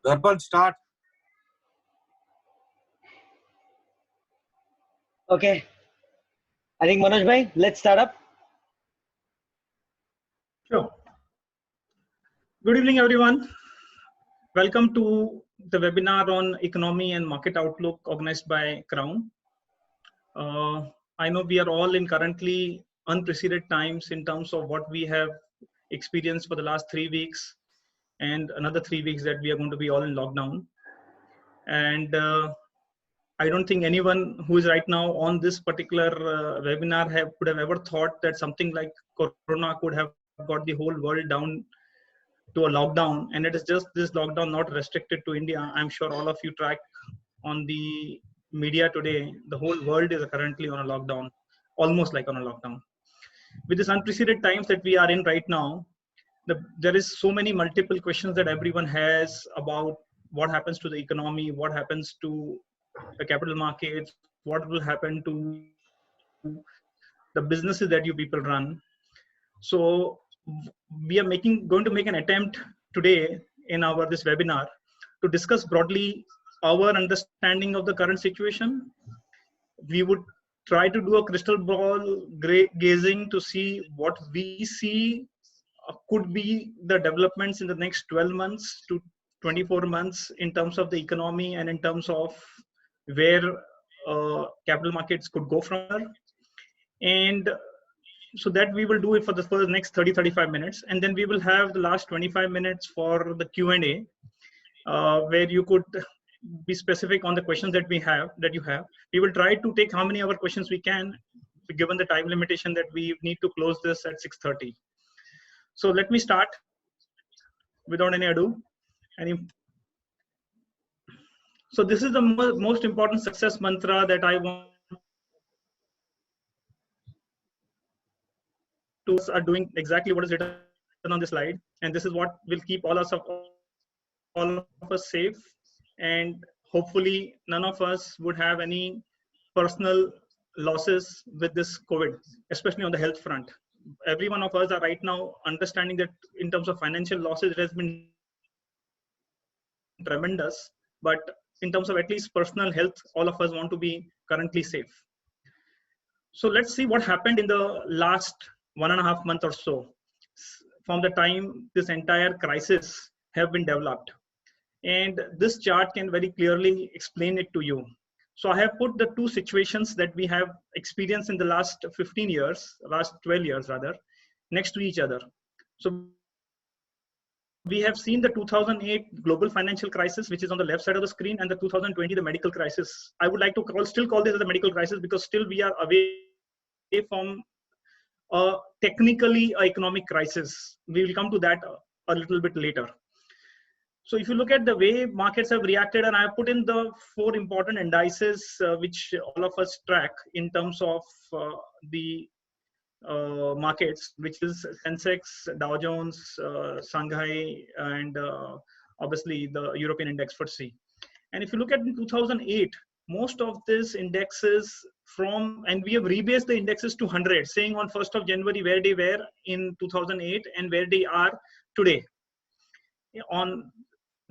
Darpan, start. Okay. I think Manoj bhai, let's start up. Sure. Good evening, everyone. Welcome to the webinar on economy and market outlook organized by Crown. I know we are all in currently unprecedented times in terms of what we have experienced for the last 3 weeks and another 3 weeks that we are going to be all in lockdown. And I don't think anyone who is right now on this particular webinar could have ever thought that something like Corona could have got the whole world down to a lockdown. And it is just this lockdown, not restricted to India. I'm sure all of you track on the media today. The whole world is currently on a lockdown, almost like on a lockdown. With this unprecedented times that we are in right now, there is so many multiple questions that everyone has about what happens to the economy, what happens to the capital markets, what will happen to the businesses that you people run. So we are going to make an attempt today in this webinar to discuss broadly our understanding of the current situation. We would try to do a crystal ball gazing to see what we see could be the developments in the next 12 months to 24 months in terms of the economy and in terms of where capital markets could go from here. And so that we will do it for the next 30-35 minutes, and then we will have the last 25 minutes for the Q&A, where you could be specific on the questions that you have. We will try to take how many of our questions we can, given the time limitation that we need to close this at 6:30. So let me start without any ado. So this is the most important success mantra that I want to are doing exactly what is written on the slide, and this is what will keep all of us safe, and hopefully none of us would have any personal losses with this COVID, especially on the health front. Every one of us are right now understanding that in terms of financial losses, it has been tremendous, but in terms of at least personal health, all of us want to be currently safe. So let's see what happened in the last 1.5 months or so, from the time this entire crisis have been developed. And this chart can very clearly explain it to you. So I have put the two situations that we have experienced in the last 15 years, last 12 years rather, next to each other. So we have seen the 2008 global financial crisis, which is on the left side of the screen, and the 2020, the medical crisis. I would like to still call this as a medical crisis because still we are away from technically an economic crisis. We will come to that a little bit later. So if you look at the way markets have reacted, and I have put in the 4 important indices which all of us track in terms of the markets, which is Sensex, Dow Jones, Shanghai, and obviously the European index FTSE. And if you look at in 2008, most of these indexes and we have rebased the indexes to 100, saying on 1st of January where they were in 2008 and where they are today on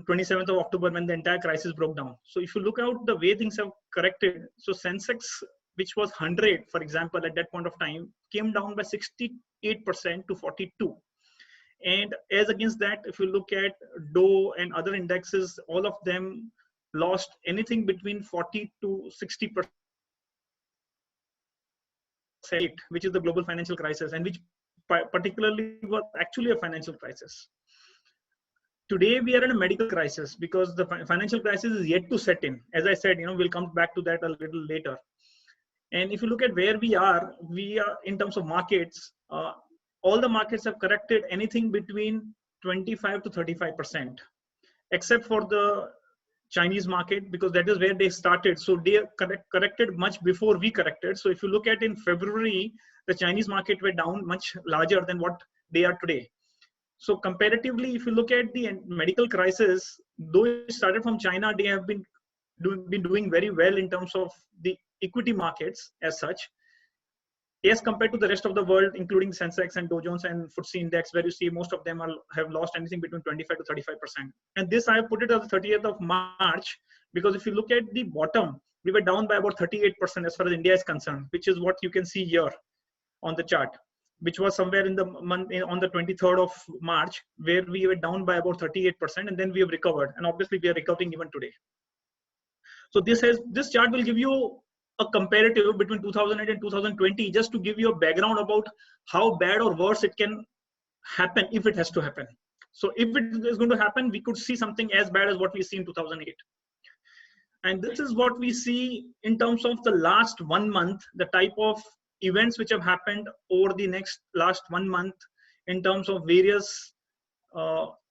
27th of October when the entire crisis broke down. So if you look out the way things have corrected, so Sensex, which was 100, for example, at that point of time, came down by 68% to 42. And as against that, if you look at Dow and other indexes, all of them lost anything between 40 to 60%, which is the global financial crisis, and which particularly was actually a financial crisis. Today we are in a medical crisis because the financial crisis is yet to set in. As I said, we'll come back to that a little later. And if you look at where we are in terms of markets, all the markets have corrected anything between 25 to 35%, except for the Chinese market, because that is where they started. So they corrected much before we corrected. So if you look at in February, the Chinese market were down much larger than what they are today. So comparatively, if you look at the medical crisis, though it started from China, they have been doing very well in terms of the equity markets as such. as compared to the rest of the world, including Sensex and Dow Jones and FTSE Index, where you see most of them have lost anything between 25 to 35%. And this I have put it as the 30th of March, because if you look at the bottom, we were down by about 38% as far as India is concerned, which is what you can see here on the chart, which was somewhere in the month on the 23rd of March, where we were down by about 38%, and then we have recovered, and obviously we are recovering even today. So this chart will give you a comparative between 2008 and 2020, just to give you a background about how bad or worse it can happen if it has to happen. So if it is going to happen, we could see something as bad as what we see in 2008. And this is what we see in terms of the last 1 month, the type of events which have happened over the last 1 month in terms of various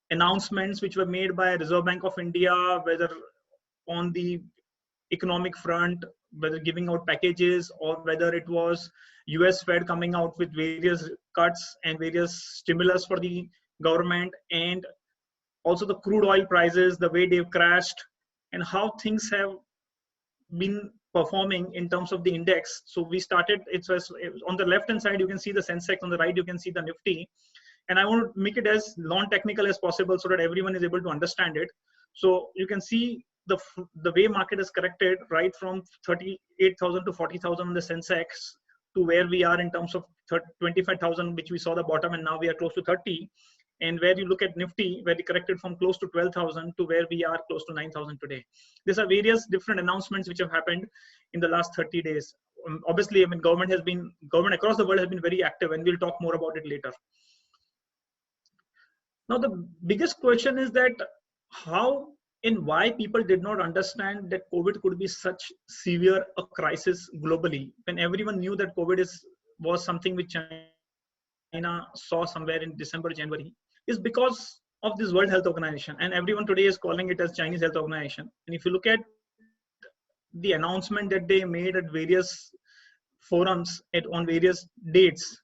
announcements which were made by Reserve Bank of India, whether on the economic front, whether giving out packages, or whether it was US Fed coming out with various cuts and various stimulus for the government, and also the crude oil prices, the way they've crashed, and how things have been performing in terms of the index. So we started, it was on the left hand side, you can see the Sensex, on the right, you can see the Nifty. And I want to make it as non-technical as possible so that everyone is able to understand it. So you can see the way market is corrected, right from 38,000 to 40,000 on the Sensex, to where we are in terms of 25,000, which we saw the bottom, and now we are close to 30. And where you look at Nifty, where we corrected from close to 12,000 to where we are close to 9,000 today. These are various different announcements which have happened in the last 30 days. Obviously, I mean, government across the world has been very active, and we'll talk more about it later. Now, the biggest question is that how and why people did not understand that COVID could be such severe a crisis globally, when everyone knew that COVID was something which China saw somewhere in December, January, is because of this World Health Organization. And everyone today is calling it as Chinese Health Organization. And if you look at the announcement that they made at various forums on various dates,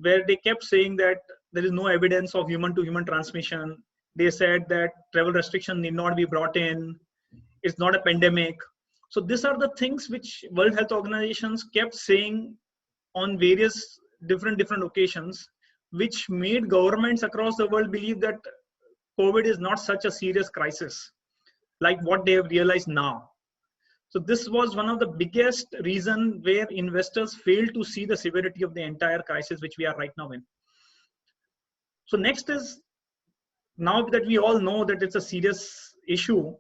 where they kept saying that there is no evidence of human-to-human transmission. They said that travel restriction need not be brought in. It's not a pandemic. So these are the things which World Health Organizations kept saying on various different occasions, which made governments across the world believe that COVID is not such a serious crisis like what they have realized now. So this was one of the biggest reason where investors failed to see the severity of the entire crisis which we are right now in. So next is, now that we all know that it's a serious issue,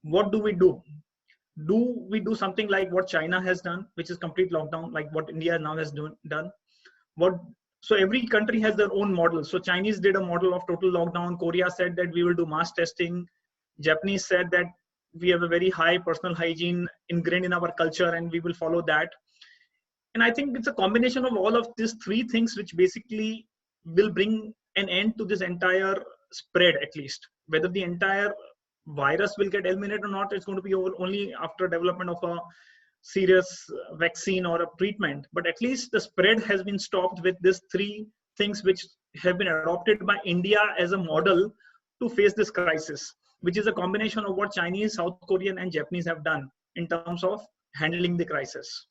what do we do? Do we do something like what China has done, which is complete lockdown, like what India now has done? So every country has their own model. So Chinese did a model of total lockdown. Korea said that we will do mass testing. Japanese said that we have a very high personal hygiene ingrained in our culture and we will follow that. And I think it's a combination of all of these three things which basically will bring an end to this entire spread, at least. Whether the entire virus will get eliminated or not, it's going to be only after development of a serious vaccine or a treatment. But at least the spread has been stopped with these three things which have been adopted by India as a model to face this crisis, which is a combination of what Chinese, South Korean, and Japanese have done in terms of handling the crisis.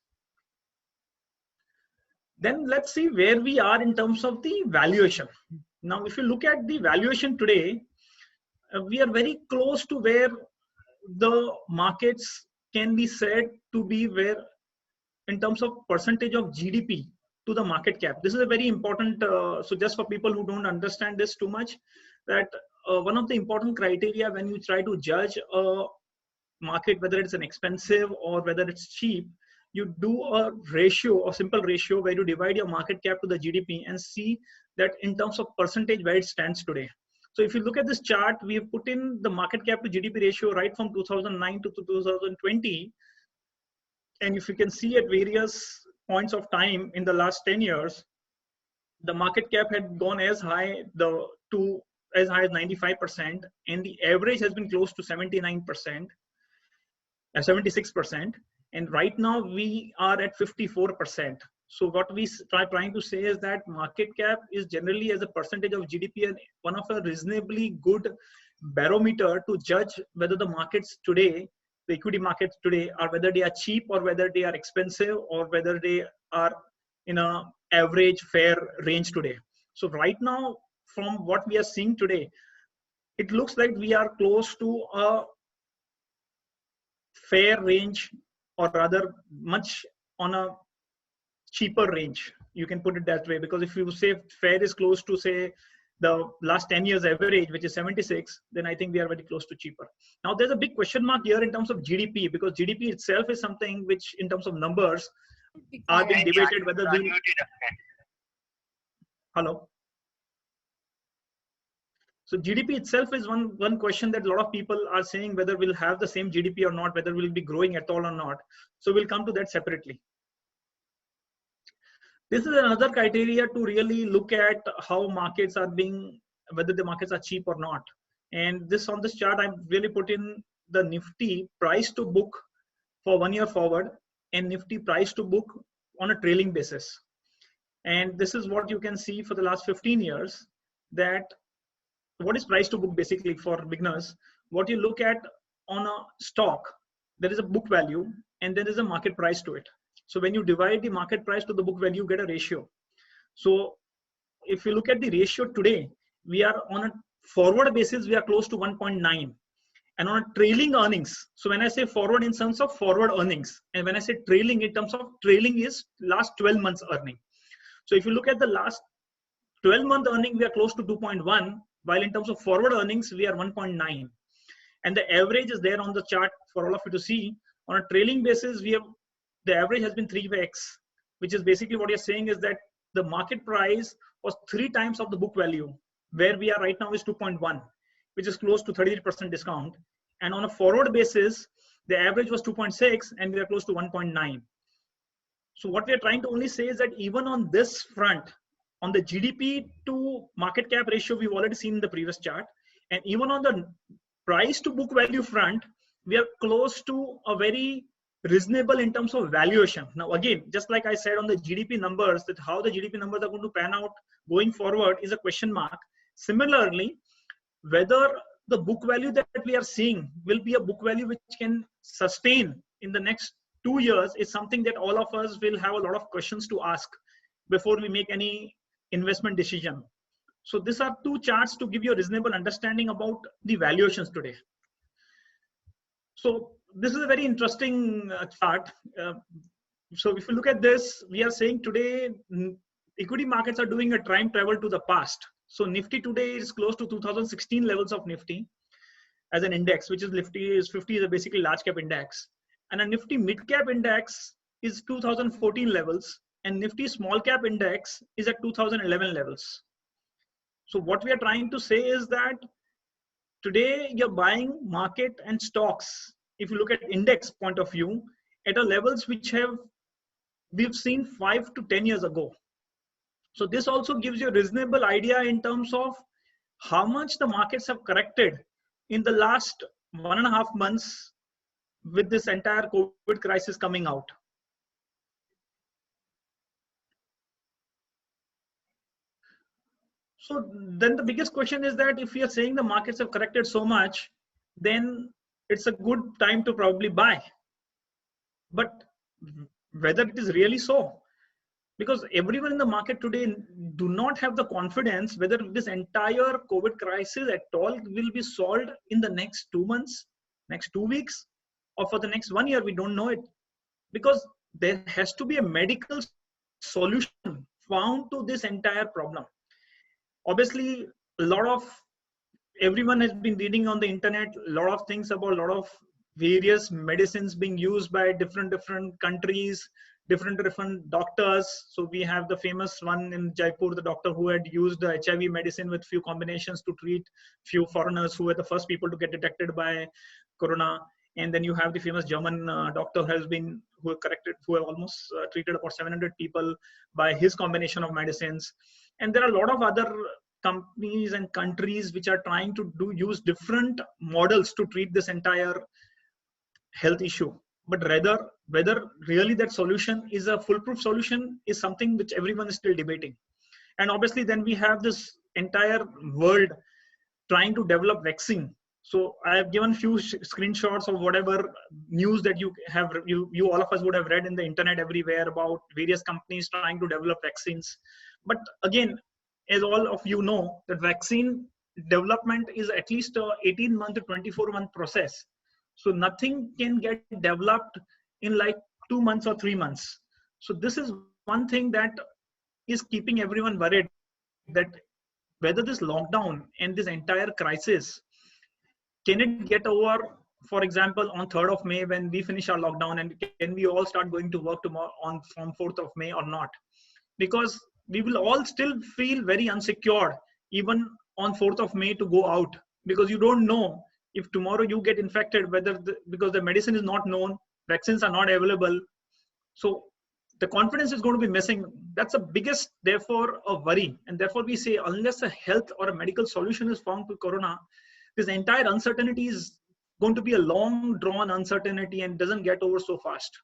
Then let's see where we are in terms of the valuation. Now, if you look at the valuation today, we are very close to where the markets can be said to be where in terms of percentage of GDP to the market cap. This is a very important, so just for people who don't understand this too much, that one of the important criteria when you try to judge a market, whether it's an expensive or whether it's cheap, you do a ratio, a simple ratio where you divide your market cap to the GDP and see that in terms of percentage where it stands today. So if you look at this chart, we have put in the market cap to GDP ratio right from 2009 to 2020. And if you can see at various points of time in the last 10 years, the market cap had gone as high as 95%, and the average has been close to 79%, 76%. And right now we are at 54%. So what we trying to say is that market cap is generally as a percentage of GDP and one of a reasonably good barometer to judge whether the markets today, the equity markets today, are whether they are cheap or whether they are expensive or whether they are in a average fair range today. So right now, from what we are seeing today, it looks like we are close to a fair range, or rather much on a cheaper range. You can put it that way, because if you say fair is close to, say, the last 10 years average, which is 76, then I think we are very close to cheaper. Now, there's a big question mark here in terms of GDP, because GDP itself is something which, in terms of numbers, are being debated whether we... Hello? So GDP itself is one question that a lot of people are saying whether we'll have the same GDP or not, whether we'll be growing at all or not. So we'll come to that separately. This is another criteria to really look at how markets are being, whether the markets are cheap or not. And this, on this chart, I've really put in the Nifty price to book for 1 year forward and Nifty price to book on a trailing basis. And this is what you can see for the last 15 years, that what is price to book basically for beginners. What you look at on a stock, there is a book value and there is a market price to it. So when you divide the market price to the book value, you get a ratio. So if you look at the ratio today, we are on a forward basis, we are close to 1.9. And on a trailing earnings, so when I say forward in terms of forward earnings, and when I say trailing in terms of trailing is last 12 months earning. So if you look at the last 12-month earning, we are close to 2.1, while in terms of forward earnings, we are 1.9. And the average is there on the chart for all of you to see. On a trailing basis, we have, the average has been 3x, which is basically what you're saying is that the market price was 3 times of the book value. Where we are right now is 2.1, which is close to 33% discount. And on a forward basis, the average was 2.6 and we are close to 1.9. So what we are trying to only say is that even on this front, on the GDP to market cap ratio, we've already seen in the previous chart. And even on the price to book value front, we are close to a very reasonable in terms of valuation. Now, again, just like I said on the GDP numbers, that how the GDP numbers are going to pan out going forward is a question mark. Similarly, whether the book value that we are seeing will be a book value which can sustain in the next 2 years is something that all of us will have a lot of questions to ask before we make any investment decision. So these are 2 charts to give you a reasonable understanding about the valuations today. So this is a very interesting chart. So if you look at this, we are saying today equity markets are doing a time travel to the past. So Nifty today is close to 2016 levels of Nifty as an index, which is Nifty is 50 is a basically large cap index. And a Nifty mid cap index is 2014 levels, and Nifty small cap index is at 2011 levels. So what we are trying to say is that today you're buying market and stocks, if you look at index point of view, at a levels which we've seen 5 to 10 years ago. So this also gives you a reasonable idea in terms of how much the markets have corrected in the last 1.5 months with this entire COVID crisis coming out. So then the biggest question is that if we are saying the markets have corrected so much, then it's a good time to probably buy. But whether it is really so, because everyone in the market today do not have the confidence whether this entire COVID crisis at all will be solved in the next 2 months, next 2 weeks, or for the next 1 year. We don't know it, because there has to be a medical solution found to this entire problem. Obviously, everyone has been reading on the internet a lot of things about a lot of various medicines being used by different countries, different doctors. So we have the famous one in Jaipur, the doctor who had used the HIV medicine with few combinations to treat few foreigners who were the first people to get detected by corona. And then you have the famous German doctor who have almost treated about 700 people by his combination of medicines. And there are a lot of other companies and countries which are trying to use different models to treat this entire health issue. But rather, whether really that solution is a foolproof solution is something which everyone is still debating. And obviously then we have this entire world trying to develop vaccine. So I have given few screenshots of whatever news that you all of us would have read in the internet everywhere about various companies trying to develop vaccines. But again, as all of you know, that vaccine development is at least a 18-month to 24-month process. So nothing can get developed in like 2 months or 3 months. So this is one thing that is keeping everyone worried, that whether this lockdown and this entire crisis, can it get over, for example, on 3rd of May when we finish our lockdown, and can we all start going to work tomorrow on from 4th of May or not? Because we will all still feel very unsecure even on 4th of May to go out, because you don't know if tomorrow you get infected, whether because the medicine is not known, vaccines are not available. So the confidence is going to be missing. That's the biggest, therefore, a worry. And therefore we say, unless a health or a medical solution is found to corona, this entire uncertainty is going to be a long drawn uncertainty and doesn't get over so fast.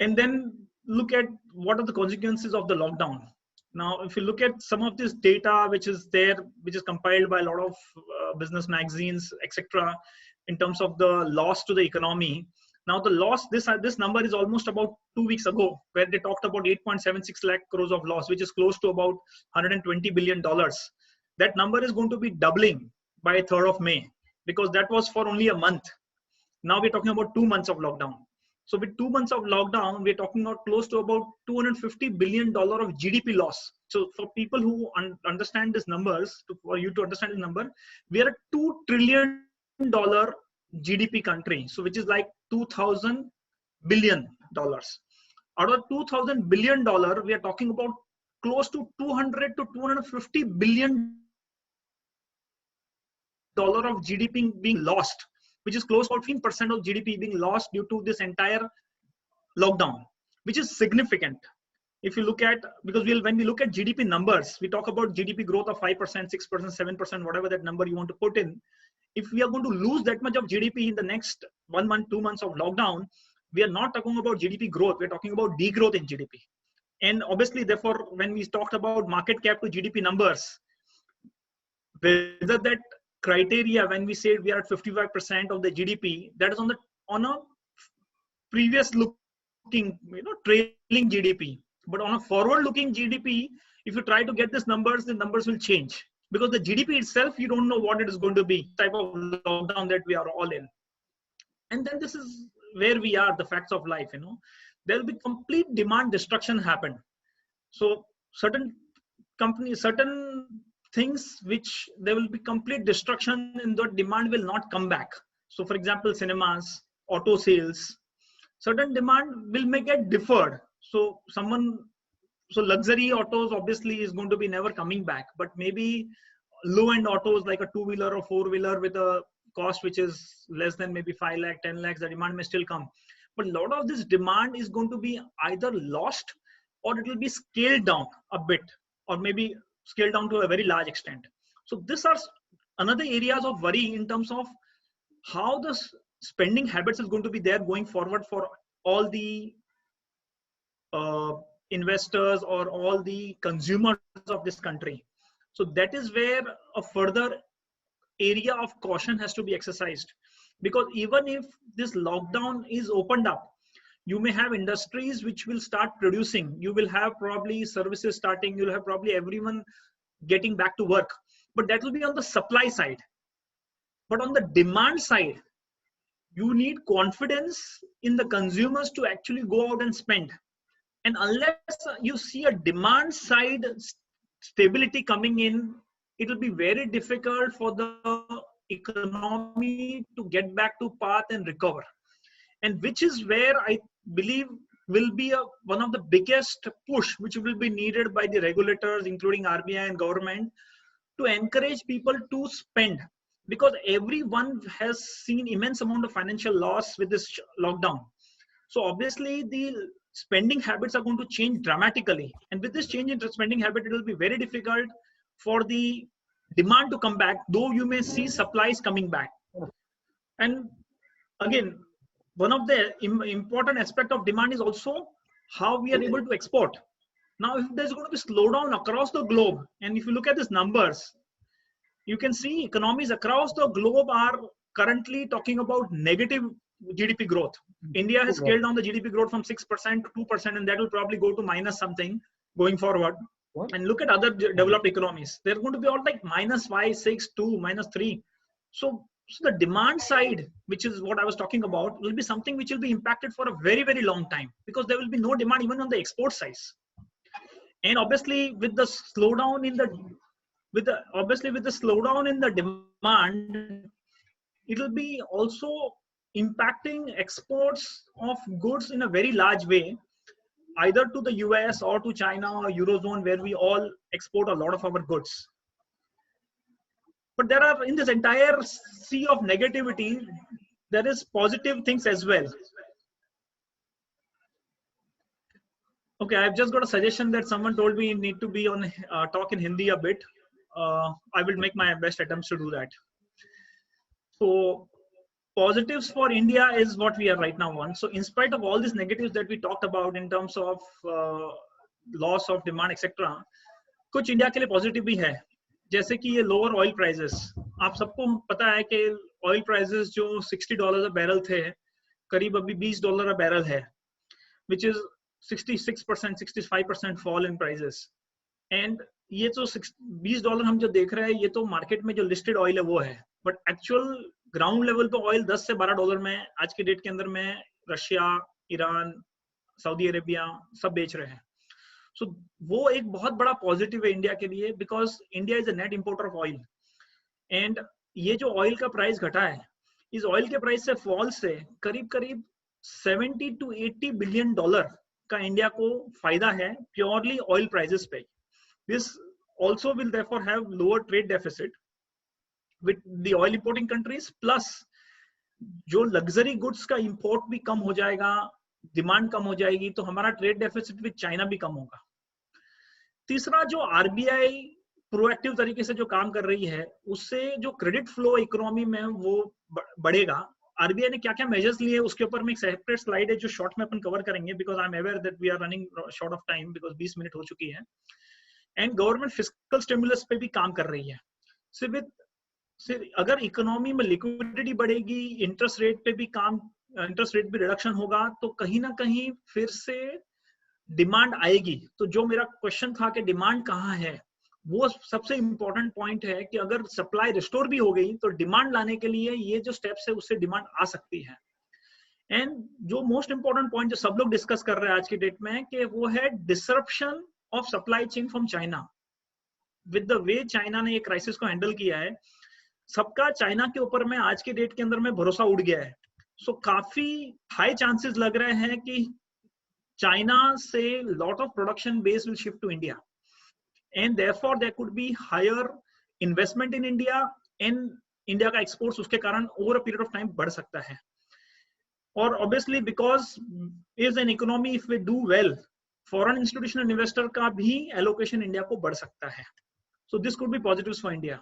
And then look at what are the consequences of the lockdown. Now, if you look at some of this data which is there, which is compiled by a lot of business magazines, etc., in terms of the loss to the economy. Now, the loss, this number is almost about 2 weeks ago, where they talked about 8.76 lakh crores of loss, which is close to about $120 billion. That number is going to be doubling by 3rd of May, because that was for only a month. Now we're talking about 2 months of lockdown. So with 2 months of lockdown, we're talking about close to about $250 billion of GDP loss. So for people who understand these numbers, for you to understand the number, we are a $2 trillion GDP country. So which is like $2,000 billion. Out of $2,000 billion, we are talking about close to 200 to 250 billion dollar of GDP being lost, which is close to 14% of GDP being lost due to this entire lockdown, which is significant. If you look at, because when we look at GDP numbers, we talk about GDP growth of 5%, 6%, 7%, whatever that number you want to put in. If we are going to lose that much of GDP in the next 1 month, 2 months of lockdown, we are not talking about GDP growth. We're talking about degrowth in GDP. And obviously, therefore, when we talked about market cap to GDP numbers, whether that criteria, when we say we are at 55% of the GDP, that is on a previous looking, trailing GDP. But on a forward looking GDP, if you try to get these numbers, the numbers will change, because the GDP itself, you don't know what it is going to be, type of lockdown that we are all in. And then this is where we are, the facts of life, there will be complete demand destruction happen. So certain companies, certain things which there will be complete destruction in the demand will not come back. So for example, cinemas, auto sales, certain demand will make it deferred. So luxury autos obviously is going to be never coming back, but maybe low end autos like a 2-wheeler or 4-wheeler with a cost which is less than maybe 5 lakh, 10 lakhs, the demand may still come. But a lot of this demand is going to be either lost or it will be scaled down a bit, or maybe scaled down to a very large extent. So these are another areas of worry in terms of how the spending habits is going to be there going forward for all the investors or all the consumers of this country. So that is where a further area of caution has to be exercised, because even if this lockdown is opened up, you may have industries which will start producing, you will have probably services starting, you'll have probably everyone getting back to work, but that will be on the supply side. But on the demand side, you need confidence in the consumers to actually go out and spend. And unless you see a demand side stability coming in, it will be very difficult for the economy to get back to path and recover. And which is where I believe will be one of the biggest push which will be needed by the regulators, including RBI and government, to encourage people to spend, because everyone has seen immense amount of financial loss with this lockdown. So obviously the spending habits are going to change dramatically, and with this change in spending habit, it will be very difficult for the demand to come back, though you may see supplies coming back. And again, one of the important aspect of demand is also how we are able to export. Now, if there's going to be slowdown across the globe, and if you look at these numbers, you can see economies across the globe are currently talking about negative GDP growth. India has scaled down the GDP growth from 6% to 2%, and that will probably go to minus something going forward. What? And look at other developed economies. They're going to be all like -5, 6, 2, -3. So the demand side, which is what I was talking about, will be something which will be impacted for a very, very long time, because there will be no demand even on the export side. And obviously with the slowdown in the slowdown in the demand, it will be also impacting exports of goods in a very large way, either to the US or to China or Eurozone, where we all export a lot of our goods. But there are, in this entire sea of negativity, there is positive things as well. Okay, I've just got a suggestion that someone told me need to be on talk in Hindi a bit. I will make my best attempts to do that. So positives for India is what we are right now on. So in spite of all these negatives that we talked about in terms of loss of demand, etc., कुछ India के लिए positive भी है, जैसे कि ये lower oil prices. आप सबको पता है कि ऑयल प्राइसेस जो $60 अ बैरल थे, करीब अभी $20 अ बैरल है, which is 66%, 65% fall in prices. And ये तो $20 हम जो देख रहे हैं, ये तो मार्केट में जो लिस्टेड ऑयल है वो है, बट एक्चुअल ग्राउंड लेवल पे ऑयल $10 से $12 में आज के डेट के अंदर में रशिया, ईरान, सऊदी अरेबिया सब बेच रहे हैं. सो वो एक बहुत बड़ा पॉजिटिव है इंडिया के लिए, because India is a net importer of oil. And ये जो ऑयल का प्राइस घटा है, इस ऑयल के प्राइस से फॉल से करीब करीब $70 to $80 बिलियन का इंडिया को फायदा है प्योरली ऑयल प्राइसेस पे. This also will therefore have lower trade deficit with the oil importing countries, plus जो luxury goods का import भी कम हो जाएगा, डिमांड कम हो जाएगी, तो हमारा ट्रेड डेफिसिट विद चाइना भी कम होगा. तीसरा, जो आरबीआई प्रोएक्टिव तरीके से जो काम कर रही है, उससे जो क्रेडिट फ्लो इकोनॉमी में वो बढ़ेगा. आरबीआई ने क्या क्या मेजर्स लिए उसके ऊपर में एक सेपरेट स्लाइड है जो शॉर्ट में अपन कवर करेंगे, because I am aware that we are running short of time, because 20 minute हो चुकी है. एंड गवर्नमेंट फिस्कल स्टिमुलस पे भी काम कर रही है. सिर्फ अगर इकोनॉमी में लिक्विडिटी बढ़ेगी, इंटरेस्ट रेट भी रिडक्शन होगा, तो कहीं ना कहीं फिर से डिमांड आएगी. तो जो मेरा क्वेश्चन था कि डिमांड कहाँ है, वो सबसे इंपॉर्टेंट पॉइंट है कि अगर सप्लाई रिस्टोर भी हो गई तो डिमांड लाने के लिए ये जो स्टेप्स है उससे डिमांड आ सकती है. एंड जो मोस्ट इंपॉर्टेंट पॉइंट जो सब लोग डिस्कस कर रहे हैं आज की डेट में, कि वो है disruption of supply chain from China. With the way China ने ये क्राइसिस को हैंडल किया है, सबका चाइना के ऊपर में आज के डेट के अंदर में भरोसा उड़ गया है. सो काफी हाई चांसेस लग रहे हैं कि चाइना से lot of production base will shift to India, and therefore there could be higher investment in India, and India का एक्सपोर्ट्स उसके कारण over a period of time बढ़ सकता है. और obviously because is an economy, if we do well, foreign institutional investor का भी allocation India को बढ़ सकता है. So this could be positives for India.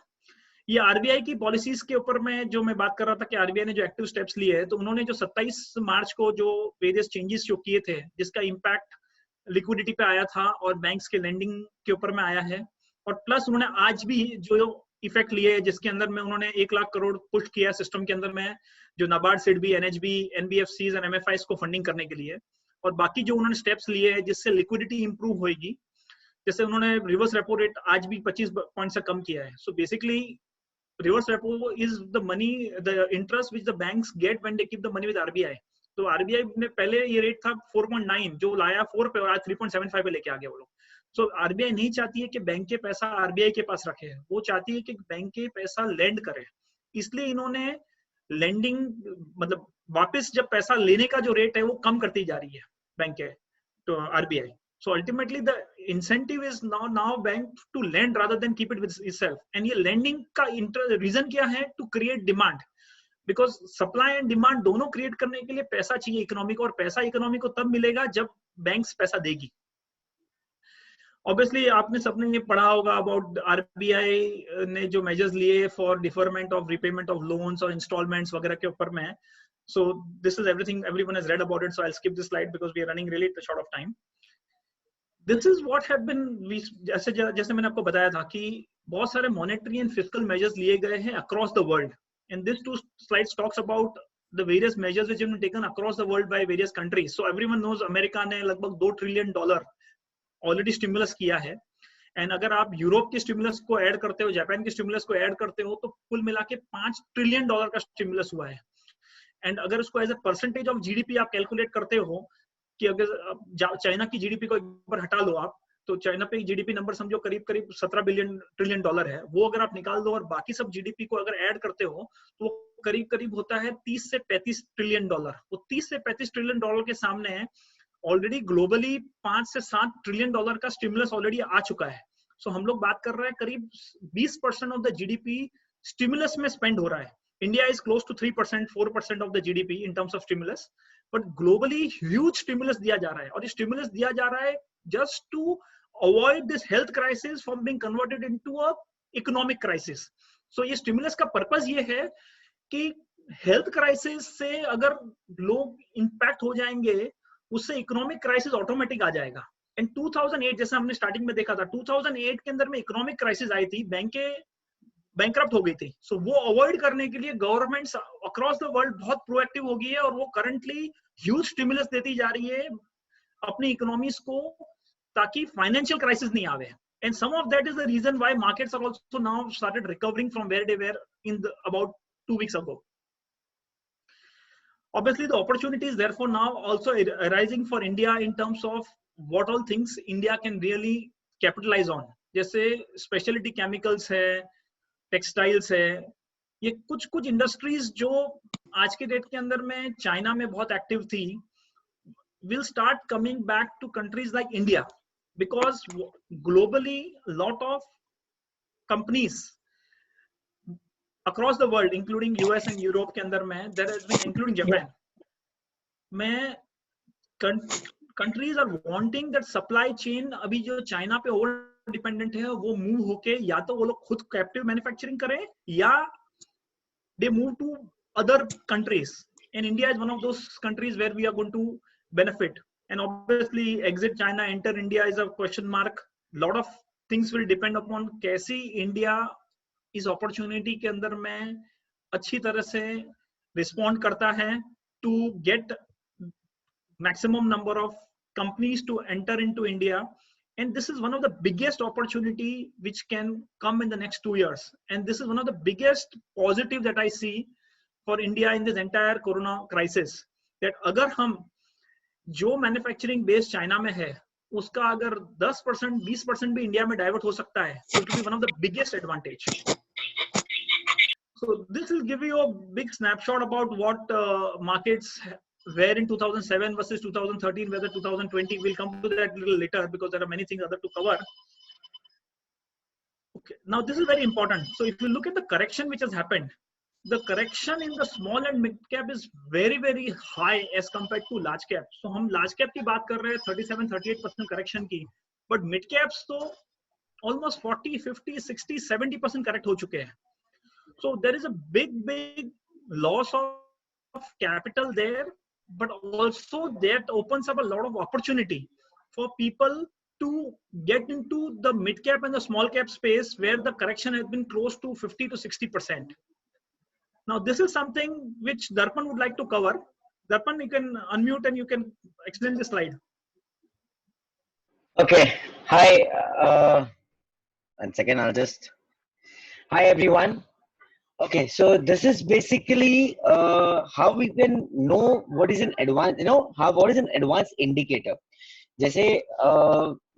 ये आरबीआई की पॉलिसीज के ऊपर में जो मैं बात कर रहा था कि आरबीआई ने जो एक्टिव स्टेप्स लिए हैं, तो उन्होंने जो 27 मार्च को जो वेरियस चेंजेस जो किए थे, जिसका इम्पैक्ट लिक्विडिटी पे आया था और बैंक्स के लेंडिंग के ऊपर में आया है, और प्लस उन्होंने आज भी जो इफेक्ट लिए जिसके अंदर में उन्होंने 1 लाख करोड़ पुश किया सिस्टम के अंदर में, जो NABARD, SIDBI, NHB, NBFCs and MFIs को फंडिंग करने के लिए. और बाकी जो उन्होंने स्टेप्स लिए हैं जिससे लिक्विडिटी इंप्रूव होगी, जैसे उन्होंने रिवर्स रेपो रेट आज भी 25 पॉइंट से कम किया है. So basically reverse repo is the money, the interest which the banks get when they keep the money with RBI. तो आरबीआई ने पहले ये रेट था 4.9 जो लाया 4 पे, और आज 3.75 पे लेके आ गया वो लोग. सो आरबीआई नहीं चाहती है कि बैंक के पैसा आरबीआई के पास रखे, वो चाहती है कि बैंक के पैसा लेंड करे. इसलिए इन्होंने लेंडिंग मतलब वापस जब पैसा लेने का जो रेट है वो कम करती जा रही है बैंक के तो RBI. So ultimately the incentive is now bank to lend rather than keep it with itself. And ये लेंडिंग का रीजन क्या है? To create demand, because supply and demand दोनों क्रिएट करने के लिए पैसा चाहिए इकोनॉमी को, और पैसा इकोनॉमी को तब मिलेगा जब बैंक्स पैसा देगी. ऑब्वियसली आपने सबने ये पढ़ा होगा अबाउट आरबीआई ने जो मेजर्स लिए for deferment of repayment of loans और इंस्टॉलमेंट्स वगैरह के ऊपर में. So this is everything everyone has read about it, so I'll skip this slide because we are running really short of time. This is what have been, जैसे मैंने आपको बताया था कि बहुत सारे मॉनेटरी एंड फिस्कल मेजर्स लिए गए हैं across the world, and this two slides talks about the various measures which have been taken across the world by various countries. So everyone knows America ने लगभग $2 ट्रिलियन ऑलरेडी स्टिमुलस किया है, and अगर आप Europe के stimulus को add करते हो, जापान के स्टिमुलस को ऐड करते हो, तो कुल मिला के $5 ट्रिलियन का स्टिमुलस हुआ है. एंड अगर उसको as a percentage of GDP आप कैलकुलेट करते हो कि अगर चाइना की जीडीपी को एक बार हटा लो आप, तो चाइना पे जीडीपी नंबर समझो करीब करीब $17 ट्रिलियन है, वो अगर आप निकाल दो और बाकी सब जीडीपी को अगर ऐड करते हो तो वो करीब करीब होता है 30 से 35 ट्रिलियन डॉलर. वो 30 से 35 ट्रिलियन डॉलर के सामने है ऑलरेडी ग्लोबली 5 से 7 ट्रिलियन डॉलर का स्टिमुलस ऑलरेडी आ चुका है. सो हम लोग बात कर रहे हैं करीब 20% ऑफ द जीडीपी स्टिमुलस में स्पेंड हो रहा है. India is close to 3%, 4% of the GDP in terms of stimulus, but globally huge stimulus दिया जा रहा है. और ये स्टिमुलस दिया जा रहा है just to avoid this health crisis from being converted into a economic crisis. So ये स्टिमुलस का पर्पस ये है कि हेल्थ क्राइसिस से अगर लोग इंपैक्ट हो जाएंगे, उससे इकोनॉमिक क्राइसिस ऑटोमेटिक आ जाएगा. एंड 2008 जैसे हमने स्टार्टिंग में देखा था, 2008 के अंदर में इकोनॉमिक क्राइसिस आई थी, बैंकें बैंकरप्ट हो गई थी. सो वो अवॉइड करने के लिए गवर्नमेंट्स अक्रॉस द वर्ल्ड बहुत प्रोएक्टिव हो गई है, और वो करंटली ह्यूज स्टिमुलस देती जा रही है अपनी इकोनॉमीज को, ताकि फाइनेंशियल क्राइसिस नहीं आवे. And some of that is the reason why markets are also now started recovering from where they were about 2 weeks ago. Obviously, the opportunities therefore now also arising for India in terms of what all things India can really capitalize on. जैसे specialty chemicals है, textiles है, ये कुछ industries जो आज के date के अंदर में चाइना में बहुत एक्टिव थी, will start coming back to countries like India, because globally a lot of companies across the world including US and Europe के अंदर में there has been, including Japan में countries are wanting that supply chain अभी जो China पे over dependent है वो move होके या तो वो लोग खुद कैप्टिव मैन्युफैक्चरिंग करें या they move to other countries, and India is one of those countries where we are going to benefit. And obviously exit China, enter India is a question mark. Lot of things will depend upon कैसी India इस opportunity के अंदर में अच्छी तरह से respond करता है to get maximum number of companies to enter into India. And this is one of the biggest opportunity which can come in the next 2 years. And this is one of the biggest positive that I see for India in this entire corona crisis. That अगर हम जो manufacturing base China में है उसका अगर 10% 20% भी India में divert हो सकता है, so it will be one of the biggest advantage. So this will give you a big snapshot about what markets were in 2007 versus 2013, whether 2020 will come to that a little later because there are many things other to cover. Okay, now this is very important. So if you look at the correction which has happened, the correction in the small and mid cap is very very high as compared to large cap. So हम large cap की बात कर रहे हैं 37-38% correction की, but mid caps तो almost 40, 50, 60, 70% correct हो चुके हैं. So there is a big loss of capital there, but also that opens up a lot of opportunity for people to get into the mid cap and the small cap space where the correction has been close to 50 to 60%. Now this is something which Darpan would like to cover. Darpan, you can unmute and you can explain the slide. Okay. Hi. One second. Hi everyone. Okay. So this is basically how we can know what is an advanced. What is an advanced indicator. जैसे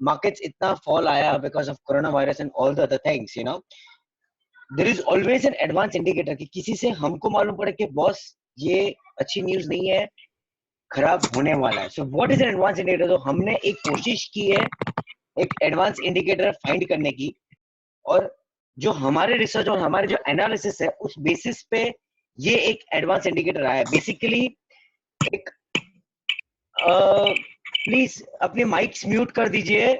markets इतना fall आया because of coronavirus and all the other things. There is always an advanced indicator कि किसी से हमको मालूम पड़े कि बॉस ये अच्छी न्यूज़ नहीं है, खराब होने वाला है. So what is an advanced indicator? तो हमने एक कोशिश की है एक एडवांस इंडिकेटर फाइंड करने की, और जो हमारे रिसर्च और हमारे जो एनालिसिस है उस बेसिस पे ये एक एडवांस इंडिकेटर आया है. बेसिकली एक प्लीज अपने माइक्स म्यूट कर दीजिए,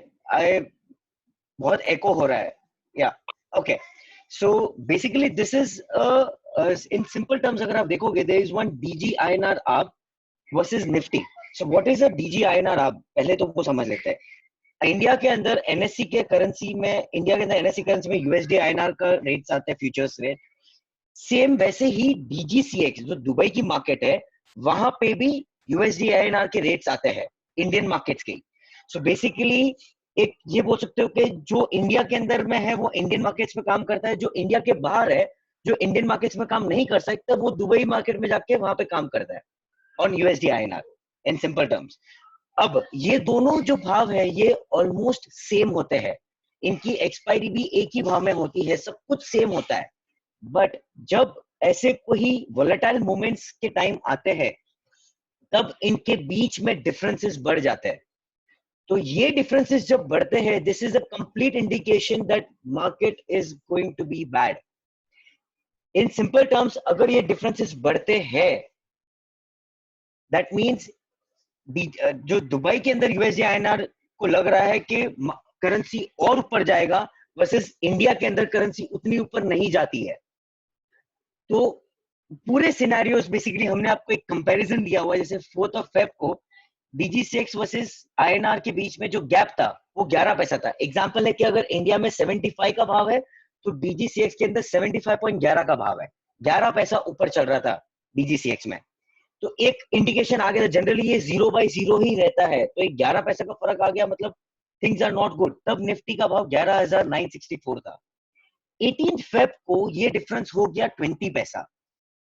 बहुत एको हो रहा है. या okay. So basically this is in simple terms अगर आप देखोगे there is one DG-INR ARB versus Nifty. So what is a DG-INR ARB? पहले तो वो समझ लेते हैं. इंडिया के अंदर एनएससी के करेंसी में, इंडिया के अंदर एनएससी करेंसी में यूएसडी आईएनआर का रेट्स आते हैं, फ्यूचर्स रेट। सेम वैसे ही डीजीसीएक्स जो दुबई की मार्केट है, वहां पे भी यूएसडी आईएनआर के रेट्स आते हैं इंडियन मार्केट्स के। सो बेसिकली एक ये बोल सकते हो कि जो इंडिया के अंदर में है वो इंडियन मार्केट्स में काम करता है, जो इंडिया के बाहर है, जो इंडियन मार्केट्स में काम नहीं कर सकता, वो दुबई मार्केट में जाके वहां पे काम करता है on USD INR in simple terms. अब ये दोनों जो भाव है ये ऑलमोस्ट सेम होते हैं, इनकी एक्सपायरी भी एक ही भाव में होती है, सब कुछ सेम होता है। बट जब ऐसे कोई वोलेटाइल मोमेंट्स के टाइम आते हैं तब इनके बीच में डिफरेंसेस बढ़ जाते हैं। तो ये डिफरेंसेस जब बढ़ते हैं, this is a complete indication that market is going to be bad. In simple terms अगर ये डिफरेंसेस बढ़ते हैं, दैट मींस जो दुबई के अंदर यूएसडी आईएनआर को लग रहा है कि करेंसी और ऊपर जाएगा, वर्सेस इंडिया के अंदर करेंसी उतनी ऊपर नहीं जाती है। तो पूरे सिनेरियोस बेसिकली हमने आपको एक कंपैरिजन दिया हुआ है। जैसे 4th of Feb को डीजीसीएक्स वर्सेस आईएनआर के बीच में जो गैप था वो 11 पैसा था। एग्जांपल है कि अगर इंडिया में 75 का भाव है तो डीजीसीएक्स के अंदर 75.11 का भाव है, 11 पैसा ऊपर चल रहा था डीजीसीएक्स में। तो एक इंडिकेशन आ गया था, जनरली ये 0/0 ही रहता है, तो एक 11 पैसा का फर्क आ गया, मतलब थिंग्स आर नॉट गुड। तब निफ्टी का भाव 11,964 था। 18 फेब को ये डिफरेंस हो गया 20 पैसा।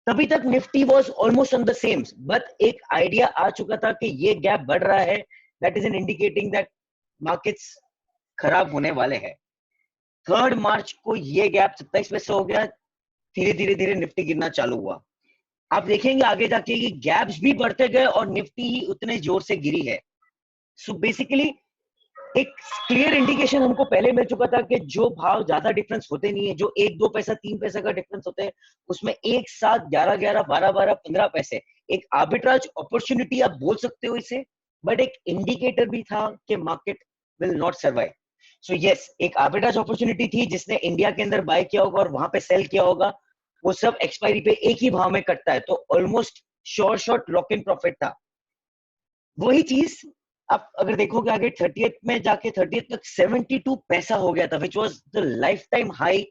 तभी तक Nifty was almost on the same, but एक आइडिया आ चुका था कि ये गैप बढ़ रहा है, that is an indicating that markets खराब होने वाले हैं। 3rd मार्च को ये गैप 27 पैसे हो गया, धीरे धीरे धीरे निफ्टी गिरना चालू हुआ। आप देखेंगे आगे जाके ये गैप्स भी बढ़ते गए और निफ्टी ही उतने जोर से गिरी है। सो बेसिकली एक क्लियर इंडिकेशन हमको पहले मिल चुका था कि जो भाव ज्यादा डिफरेंस होते नहीं है, जो 1-2 पैसा 3 पैसा का डिफरेंस होते हैं, उसमें एक साथ 11-11 12-12 15 पैसे एक आर्बिट्राज अपॉर्चुनिटी आप बोल सकते हो इसे, बट एक इंडिकेटर भी था कि market will not survive. So yes, एक आर्बिट्राज अपॉर्चुनिटी थी, जिसने इंडिया के अंदर बाय किया होगा और वहां पे सेल किया होगा, वो सब एक्सपायरी पे एक ही भाव में कटता है, तो almost short lock in profit था। वही चीज आप अगर देखोगे आगे 30th में जाके 30th तक 72 पैसा हो गया था, which was the life time high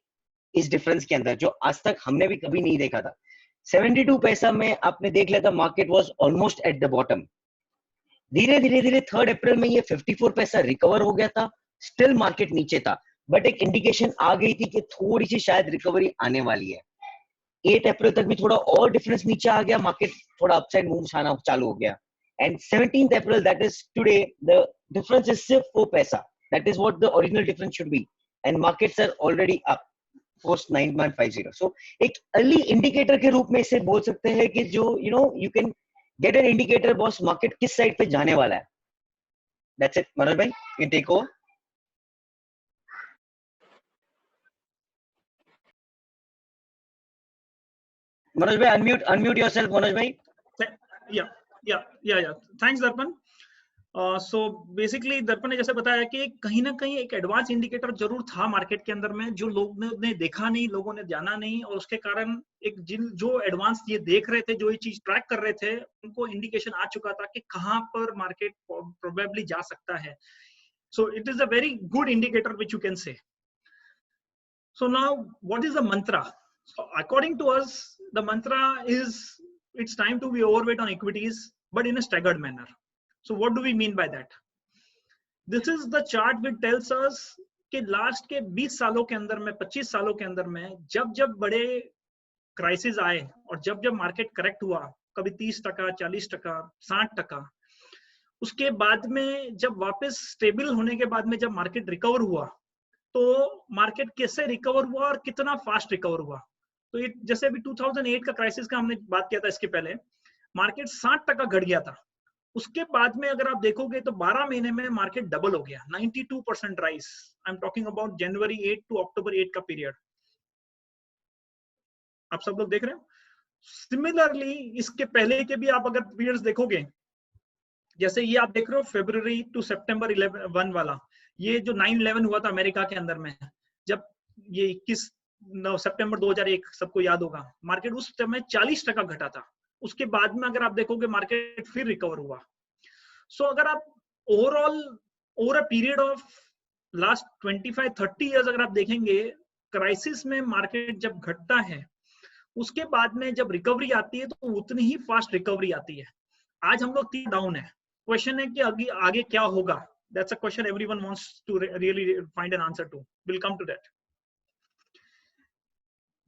इस डिफरेंस के अंदर, जो आज तक हमने भी कभी नहीं देखा था। 72 पैसा में आपने देख लिया था market was almost at the bottom. धीरे धीरे धीरे 3rd अप्रैल में ये 54 पैसा रिकवर हो गया था, स्टिल मार्केट नीचे था, बट एक इंडिकेशन आ गई थी कि थोड़ी सी शायद रिकवरी आने वाली है। 8 अप्रैल तक भी थोड़ा और डिफरेंस नीचे आ गया, मार्केट थोड़ा अपसाइड मूव आना चालू हो गया। And 17th April, that is today, the difference is still 4 paisa. That is what the original difference should be. And markets are already up, post 9.50. So, एक early indicator के रूप में इसे बोल सकते हैं कि जो, you can get an indicator, boss, market किस side पे जाने वाला है. That's it, मनोज भाई, you can take over. Manoj भाई, unmute yourself, मनोज भाई. Yeah. Thanks, Darpan. So basically दर्पण ने जैसे बताया कि कहीं ना कहीं एक एडवांस इंडिकेटर जरूर था मार्केट के अंदर में, जो लोग ने देखा नहीं, लोगों ने जाना नहीं, और उसके कारण एक जो एडवांस ये देख रहे थे, जो ये चीज ट्रैक कर रहे थे, उनको इंडिकेशन आ चुका था कि कहां पर मार्केट प्रोबेबली जा सकता है। So it is a very good indicator which you can say. So now what is the mantra? According to us the mantra is it's time to be overweight on equities, but in a staggered manner. So what do we mean by that? This is the chart which tells us कि last के 20 सालों के अंदर में, 25 सालों के अंदर में, जब जब बड़े क्राइसिस आए और जब जब मार्केट करेक्ट हुआ, कभी 30%, 40%, 60%, उसके बाद में जब वापस स्टेबल होने के बाद में जब मार्केट रिकवर हुआ, तो मार्केट कैसे रिकवर हुआ और कितना फास्ट रिकवर हुआ। तो ये जैसे अभी 2008 का क्राइसिस का हमने बात किया था, इसके पहले मार्केट 60% घट गया था। उसके बाद में अगर आप देखोगे तो 12 महीने में मार्केट डबल हो गया, 92% rise. I am talking about January 8 to October 8 का पीरियड। आप सब लोग देख रहे हो। सिमिलरली इसके पहले के भी आप अगर पीरियड्स देखोगे, जैसे ये आप देख रहे हो फरवरी टू सितंबर 1 वाला, ये जो 9/11 हुआ था अमेरिका के अंदर में, जब ये 21 सितंबर 2001 सबको याद होगा, मार्केट उस समय 40% घटा था। उसके बाद में अगर आप देखोगे मार्केट फिर रिकवर हुआ। सो अगर आप overall over a period of last 25-30 years अगर आप देखेंगे, क्राइसिस में मार्केट जब घटता है, उसके बाद में जब रिकवरी आती है तो उतनी ही फास्ट रिकवरी आती है। आज हम लोग डाउन है, क्वेश्चन है कि आगे आगे क्या होगा। That's a question everyone wants to really find an answer to. Will come to that.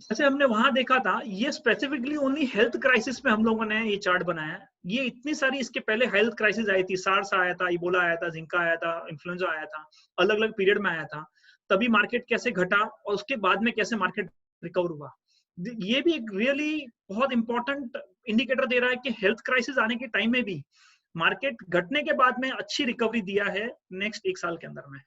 जैसे हमने वहां देखा था, ये स्पेसिफिकली ओनली हेल्थ क्राइसिस में हम लोगों ने ये चार्ट बनाया है। ये इतनी सारी इसके पहले हेल्थ क्राइसिस आई थी, सार्स आया था, इबोला आया था, जिंका आया था, इन्फ्लुएंजा आया था, अलग अलग पीरियड में आया था, तभी मार्केट कैसे घटा और उसके बाद में कैसे मार्केट रिकवर हुआ। ये भी एक रियली बहुत इंपॉर्टेंट इंडिकेटर दे रहा है कि हेल्थ क्राइसिस आने के टाइम में भी मार्केट घटने के बाद में अच्छी रिकवरी दिया है नेक्स्ट 1 साल के अंदर में।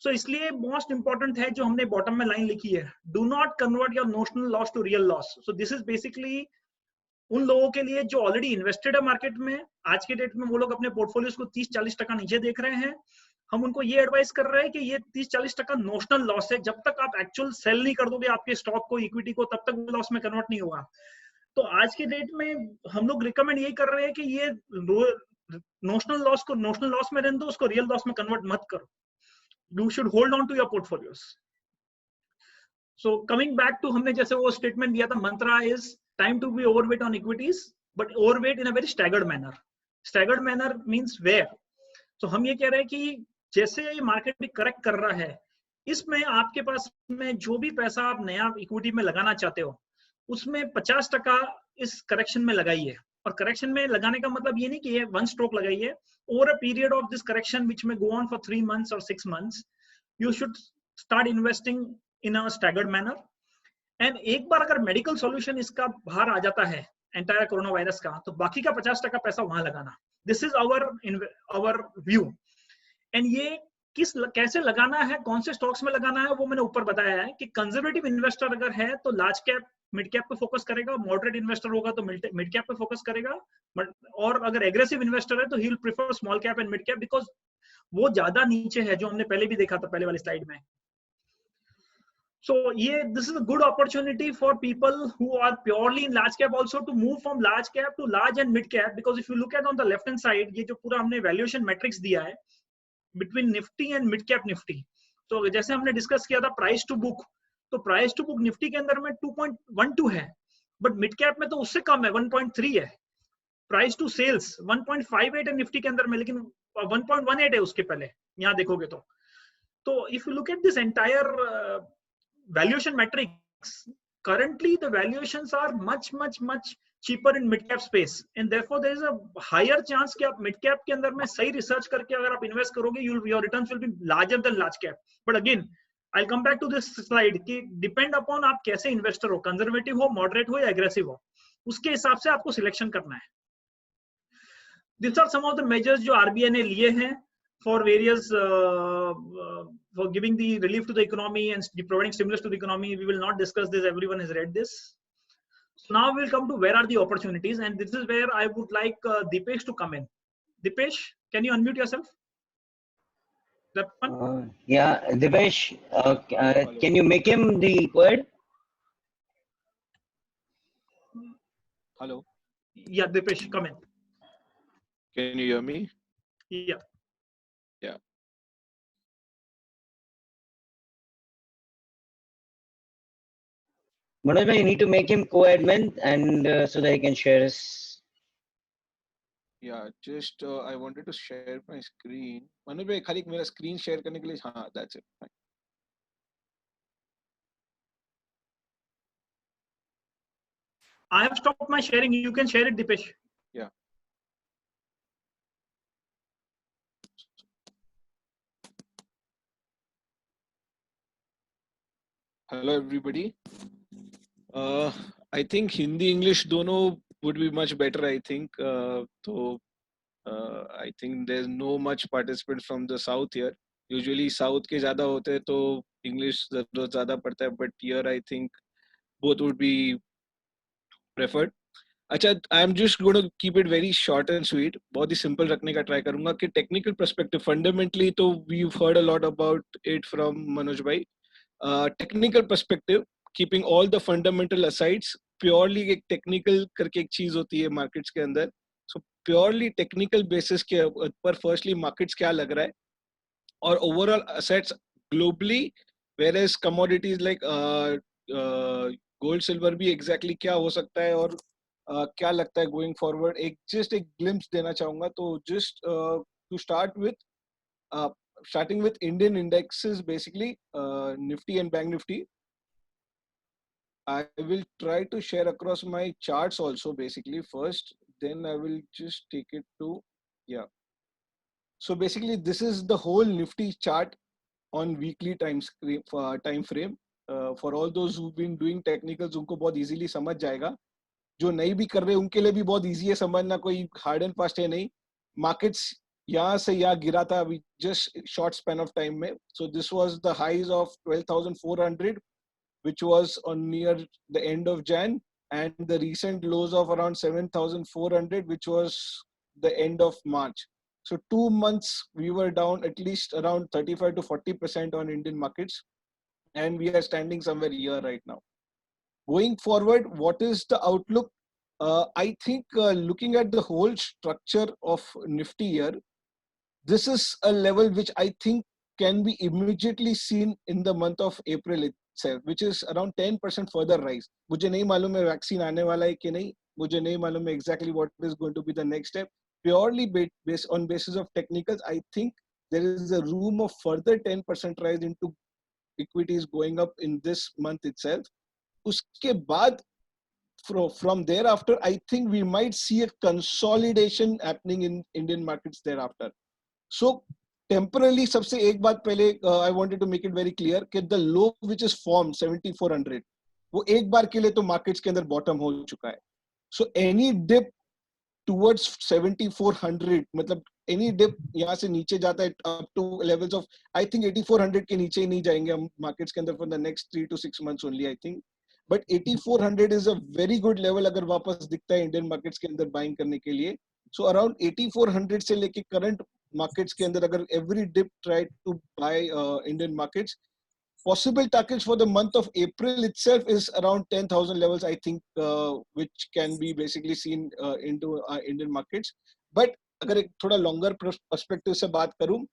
सो इसलिए मोस्ट इंपॉर्टेंट है जो हमने बॉटम में लाइन लिखी है, do not convert your notional loss to real loss. So this is basically उन लोगों के लिए जो ऑलरेडी इन्वेस्टेड है मार्केट में, आज के डेट में वो लोग अपने पोर्टफोलियोज को 30-40% नीचे देख रहे हैं। हम उनको ये एडवाइस कर रहे हैं कि ये 30-40% नोशनल लॉस है, जब तक आप एक्चुअल सेल नहीं कर दोगे आपके स्टॉक को, इक्विटी को, तब तक लॉस में कन्वर्ट नहीं होगा। तो आज के डेट में हम लोग रिकमेंड यही कर रहे हैं कि ये नोशनल लॉस को नोशनल लॉस में रहने दो, उसको रियल लॉस में कन्वर्ट मत करो। You should hold on to your portfolios. So coming back to हमने जैसे वो statement दिया था, mantra is time to be overweight on equities, but overweight in a very staggered manner. Staggered manner means where? So हम ये कह रहे हैं कि जैसे ये मार्केट भी करेक्ट कर रहा है, इसमें आपके पास में जो भी पैसा आप नया इक्विटी में लगाना चाहते हो, उसमें 50% इस करेक्शन में लगाइए। और करेक्शन में लगाने का मतलब ये नहीं कि ये वन स्ट्रोक लगाइए, over a period of this correction which may go on for 3 months or 6 months, you should start investing in a staggered manner. And एक बार अगर मेडिकल सॉल्यूशन इसका बाहर आ जाता है एंटायर कोरोना वायरस का, तो बाकी का 50% पैसा वहां लगाना। This is our view. And ये कैसे लगाना है, कौन से स्टॉक्स में लगाना है, वो मैंने ऊपर बताया है कि कंजर्वेटिव इन्वेस्टर अगर है तो लार्ज कैप मिड कैप पे फोकस करेगा, मॉडरेट इन्वेस्टर होगा तो मिड कैप पे फोकस करेगा, और अगर एग्रेसिव इन्वेस्टर है तो he will prefer small cap and mid cap, because वो ज्यादा नीचे है, जो हमने पहले भी देखा था पहले वाली स्लाइड में। So this is a good opportunity for people who are purely in large cap also to move from large cap to large and mid cap, because if you look at on the left hand side, ये जो पूरा हमने valuation metrics दिया है between Nifty and mid cap Nifty, तो जैसे हमने discuss किया था प्राइस टू बुक, तो प्राइस टू बुक निफ्टी के अंदर में 2.12 है, बट मिड कैप में तो उससे कम है, 1.3 है। प्राइस टू सेल्स 1.58 है निफ्टी के अंदर में, लेकिन 1.18 है उसके पहले, यहाँ देखोगे तो if you look at this entire valuation metrics, currently the valuations are much cheaper in mid cap space, and therefore there is a higher chance कि आप mid cap के अंदर में सही research करके अगर आप invest करोगे, your returns will be larger than large cap. But again I'll come back to this slide कि depend upon आप कैसे investor हो, conservative हो, moderate हो या aggressive हो, उसके हिसाब से आपको selection करना है। These are some of the measures जो RBI ने लिए हैं for various for giving the relief to the economy and providing stimulus to the economy. We will not discuss this, everyone has read this. So now we'll come to where are the opportunities, and this is where I would like Dipesh to come in. Dipesh, can you unmute yourself? Yeah, Dipesh, can you make him the word? Hello. Yeah, Dipesh, come in. Can you hear me? Yeah. Yeah. Manoj, you need to make him co-admin and so that he can share his. Yeah, just I wanted to share my screen. Manoj bhai, खाली मेरा screen share करने के लिए, हाँ, that's it. Fine. I have stopped my sharing. You can share it, Dipesh. Yeah. Hello everybody. I think Hindi English दोनों would be much better. I think I think there's no much participants from the south here. Usually south के ज़्यादा होते हैं तो English ज़्यादा पड़ता है, but here I think both would be preferred. अच्छा, I am just going to keep it very short and sweet. बहुत ही simple रखने का try करूँगा कि technical perspective fundamentally तो we've heard a lot about it from Manoj bhai. Technical perspective, keeping all the fundamental asides, purely एक technical करके एक चीज होती है markets के अंदर. So purely technical basis के ऊपर firstly markets क्या लग रहा है, or overall assets globally, whereas commodities like gold silver भी exactly क्या हो सकता है और क्या लगता है going forward, एक just एक glimpse देना चाहूंगा. तो just to start with, uh, starting with Indian indexes, basically Nifty and Bank Nifty. I will try to share across my charts also basically first, then I will just take it to, yeah. So basically this is the whole Nifty chart on weekly time frame. For all those who've been doing technicals, उनको बहुत easily समझ जाएगा. जो नहीं भी कर रहे उनके लिए भी बहुत easy है समझना, कोई hard and fast है नहीं. Markets यहाँ से यहाँ गिरा था अभी just short span of time में. So this was the highs of 12,400, which was on near the end of Jan, and the recent lows of around 7,400, which was the end of March. So 2 months we were down at least around 35 to 40% on Indian markets, and we are standing somewhere here right now. Going forward, what is the outlook? I think looking at the whole structure of Nifty here, this is a level which I think can be immediately seen in the month of April itself, which is around 10% further rise. मुझे नहीं मालूम है vaccine आने वाला है कि नहीं, मुझे नहीं मालूम है exactly what is going to be the next step. Purely based on basis of technicals, I think there is a room of further 10% rise into equities going up in this month itself. उसके बाद from thereafter, I think we might see a consolidation happening in Indian markets thereafter. So temporarily, सबसे एक बात पहले I wanted to make it very clear कि the low which is formed 7,400, वो एक बार के लिए तो markets के अंदर bottom हो चुका है. So any dip towards 7,400, मतलब any dip यहाँ से नीचे जाता है up to levels of, I think 8,400 के नीचे ही नहीं जाएंगे हम markets के अंदर for the next 3 to 6 months only, I think. But 8,400 is a very good level अगर वापस दिखता है Indian markets के अंदर buying करने के लिए. So around 8,400 से लेके current markets के अंदर अगर every dip try to buy Indian markets, possible targets for the month of April itself is around 10,000 levels, I think, which can be basically seen into Indian markets. But अगर एक थोड़ा longer perspective से बात करूं,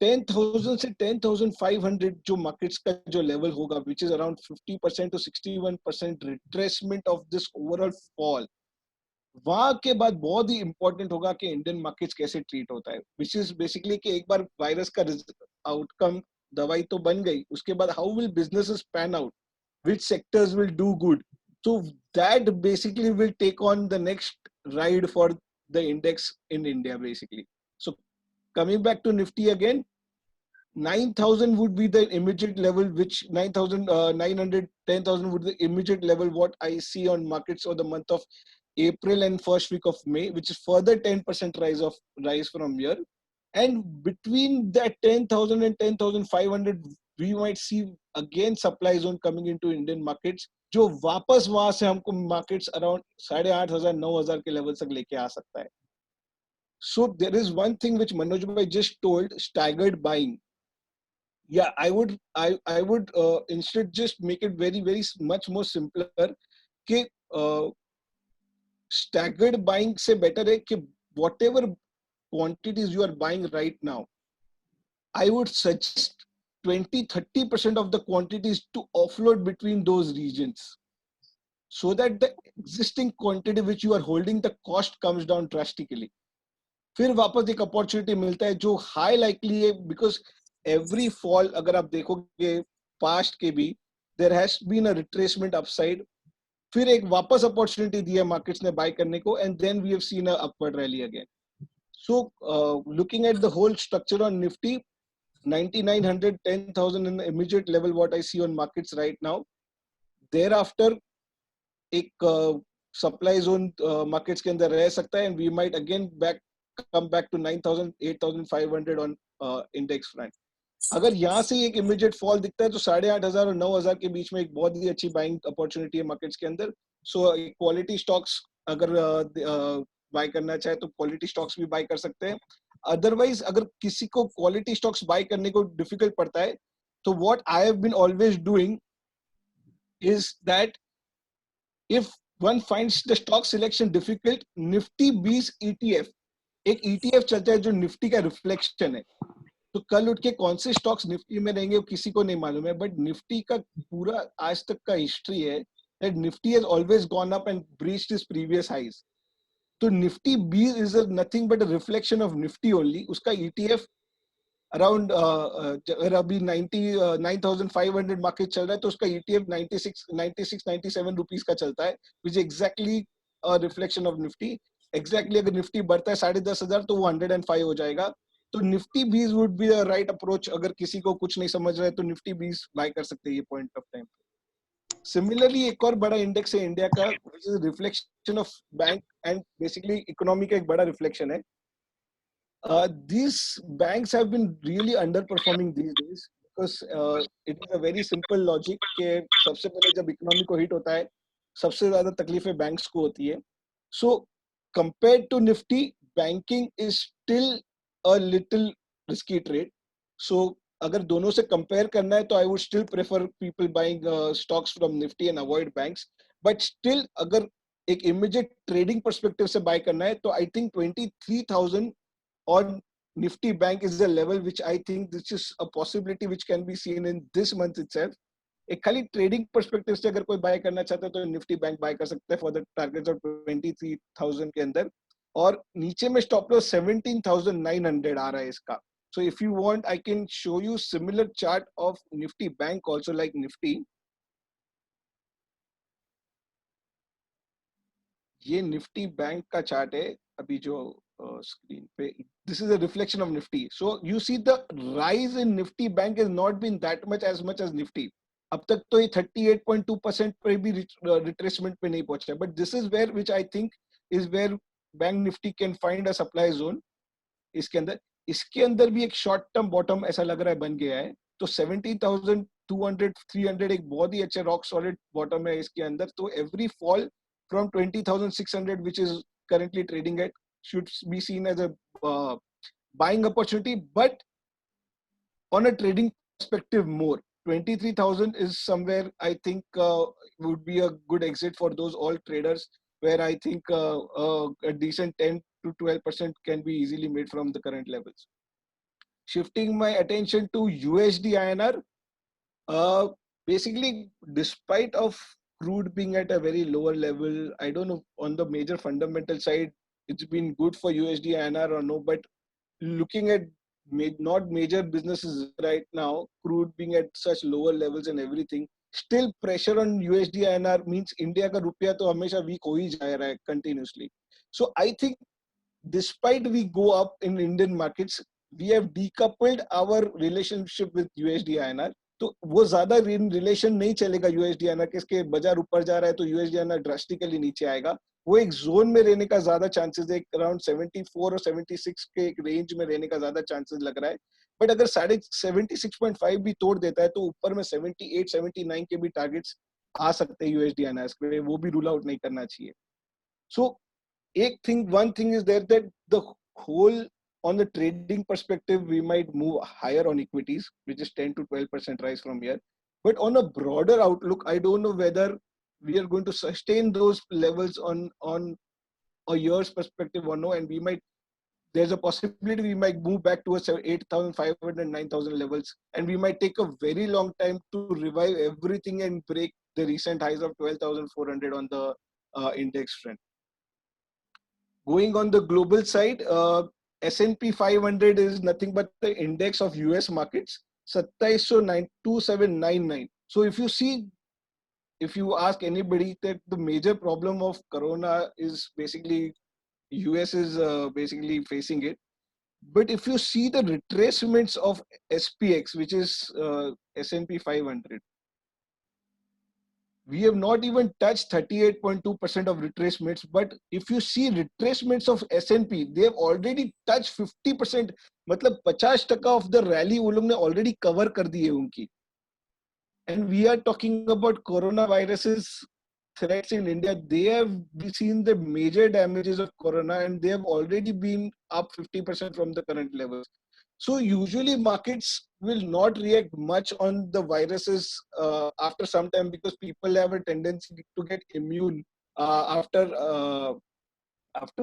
10,000 से 10,500 जो markets का जो level होगा, which is around 50% to 61% retracement of this overall fall, वहां के बाद बहुत ही इंपॉर्टेंट होगा कि इंडियन मार्केट्स कैसे ट्रीट होता है, विच इज बेसिकली कि एक बार वायरस का आउटकम दवाई तो बन गई, उसके बाद how will businesses pan out, which sectors will do good, so that basically will take on the next ride for the index in India basically. So coming back to Nifty again, 9,000 would be the immediate level, which 9,900, 10,000 would be the immediate level what I see on markets for the month of April and first week of May, which is further 10% rise from here. And between that 10,000 and 10,500, we might see again supply zone coming into Indian markets, जो वापस वहां से हमको markets around 8,500 9,000 के level तक लेके आ सकता है. So there is one thing which Manoj bhai just told, staggered buying. Yeah, I would instead just make it very much more simpler कि staggered buying से better है कि whatever quantities you are buying right now, I would suggest 20-30% of the quantities to offload between those regions, so that the existing quantity which you are holding, the cost comes down drastically. फिर वापस एक opportunity मिलता है जो high likely है, because every fall अगर आप देखोगे पास्ट के भी, there has been a retracement upside, फिर एक वापस अपॉर्चुनिटी दी है मार्केट्स ने बाय करने को, and then we have seen a upward rally again. So looking at the whole structure on Nifty, 9,900, 10,000 in the immediate level what I see on markets right now. Thereafter एक supply zone markets के अंदर रह सकता है, and we might again come back to 9,000, 8,500 on index front. अगर यहाँ से एक immediate fall दिखता है तो 8,500 और 9,000 के बीच में एक बहुत ही अच्छी buying opportunity है markets के अंदर. So quality stocks अगर buy करना चाहे तो quality stocks भी buy कर सकते हैं. Otherwise अगर किसी को quality stocks buy करने को difficult पड़ता है, तो what I have been always doing is that if one finds the stock selection difficult, Nifty beats ETF. एक ETF चलता है जो निफ्टी का रिफ्लेक्शन है. तो कल उठ के कौन से स्टॉक्स निफ्टी में रहेंगे वो किसी को नहीं मालूम है, बट निफ्टी का पूरा आज तक का हिस्ट्री है that Nifty has always gone up and breached its previous highs. तो Nifty B is nothing but a reflection of Nifty only. उसका ईटीएफ अराउंड अगर अभी 9,500 मार्केट चल रहा है तो उसका ईटीएफ 96 रुपीज का चलता है, which exactly reflection of Nifty. Exactly अगर निफ्टी बढ़ता है 10,500 तो वो 105 हो जाएगा. तो निफ्टी बीज would be the right approach. अगर किसी को कुछ नहीं समझ रहा है तो निफ्टी बीज बाय कर सकते हैं ये पॉइंट ऑफ टाइम. सिमिलरली एक और बड़ा इंडेक्स है इंडिया का, which is reflection of bank and basically economy का एक बड़ा रिफ्लेक्शन है. These banks have been really underperforming these days because it is a very simple logic कि सबसे पहले जब इकोनॉमी को हिट होता है सबसे ज्यादा तकलीफें बैंक्स को होती है. So compared to Nifty, banking is still a little risky trade. So अगर दोनों से कंपेयर करना है तो I would still prefer people buying stocks from Nifty and avoid banks. But still अगर एक immediate trading perspective से buy करना है तो I think 23,000 on Nifty Bank is a level which I think this is a possibility which can be seen in this month itself. एक खाली trading perspective से अगर कोई बाय करना चाहता है तो निफ्टी बैंक बाय कर सकता है फॉर द टारगेट्स ऑफ 23,000 के अंदर. और नीचे में स्टॉप लॉस 17,900 आ रहा है इसका. So if you want I can show you similar chart of Nifty bank also like Nifty. ये निफ्टी बैंक का चार्ट है अभी जो screen पे. This is a reflection of Nifty. So you see the rise in Nifty Bank has not been that much as Nifty. अब तक तो ये 38.2% पे भी retracement पे नहीं पहुंचा. But this is where which I think is where Bank Nifty can find a supply zone. इसके अंदर भी एक short term bottom ऐसा लग रहा है बन गया है. तो 17,200 300 एक बहुत ही अच्छा rock solid bottom है इसके अंदर. तो every fall from 20,600 which is currently trading at should be seen as a buying opportunity, but on a trading perspective more. 23,000 is somewhere I think would be a good exit for those all traders where I think a decent 10 to 12% can be easily made from the current levels. Shifting my attention to USD INR, basically despite of crude being at a very lower level, I don't know on the major fundamental side it's been good for USD INR or no, but looking at not major businesses right now, crude being at such lower levels and everything, still pressure on USD INR means India का रुपया तो हमेशा weak हो ही जा रहा है continuously. So I think despite we go up in Indian markets, we have decoupled our relationship with USD INR. तो वो ज्यादा रिलेशन नहीं चलेगा यूएसडी आईएनआर के. इसके बाजार ऊपर जा रहा है तो यूएसडी आईएनआर ड्रास्टिकली नीचे आएगा. वो एक जोन में रहने का ज्यादा चांसेस है. अराउंड 74 और 76 के एक रेंज में रहने का ज्यादा चांसेस लग रहा है. बट अगर 76.5 भी तोड़ देता है तो ऊपर में 78 79 के भी टारगेट्स आ सकते हैं यूएसडी आईएनआर. वो भी रूल आउट नहीं करना चाहिए. सो one thing is there that the whole on the trading perspective, we might move higher on equities, which is 10 to 12% rise from here. But on a broader outlook, I don't know whether we are going to sustain those levels on a year's perspective or no. And there's a possibility we might move back to 8,500 and 9,000 levels. And we might take a very long time to revive everything and break the recent highs of 12,400 on the index front. Going on the global side, S&P 500 is nothing but the index of US markets, 2799. So if you ask anybody that the major problem of corona is basically US is basically facing it. But if you see the retracements of SPX, which is S&P 500, we have not even touched 38.2% of retracements. But if you see retracements of S&P, they have already touched 50%. मतलब 50% of the rally वो लोग ने already cover कर दी है उनकी. And we are talking about coronavirus's threats in India. They have seen the major damages of corona and they have already been up 50% from the current levels. So usually markets will not react much on the viruses after some time because people have a tendency to get immune after a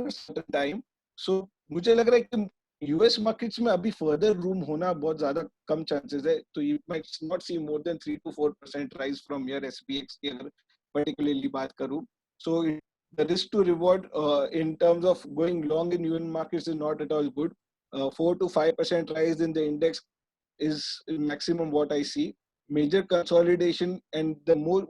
certain time. So मुझे लग रहा है कि US markets में अभी further room होना बहुत ज्यादा कम चांसेस है, तो you might not see more than 3 to 4% rise from your SPX की अगर पर्टिकुलरली बात करूं. सो the risk to reward in terms of going long in UN markets is not at all good. 4 to 5% rise in the index is maximum what I see. Major consolidation, and the more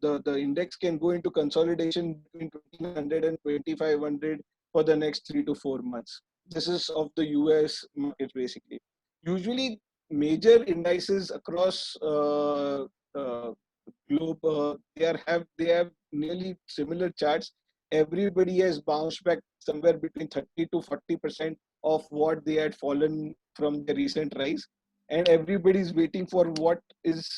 the index can go into consolidation between 2100 and 2500 for the next 3 to 4 months. This is of the US market basically. Usually major indices across globe, they have nearly similar charts. Everybody has bounced back somewhere between 30 to 40% of what they had fallen from the recent rise, and everybody is waiting for what is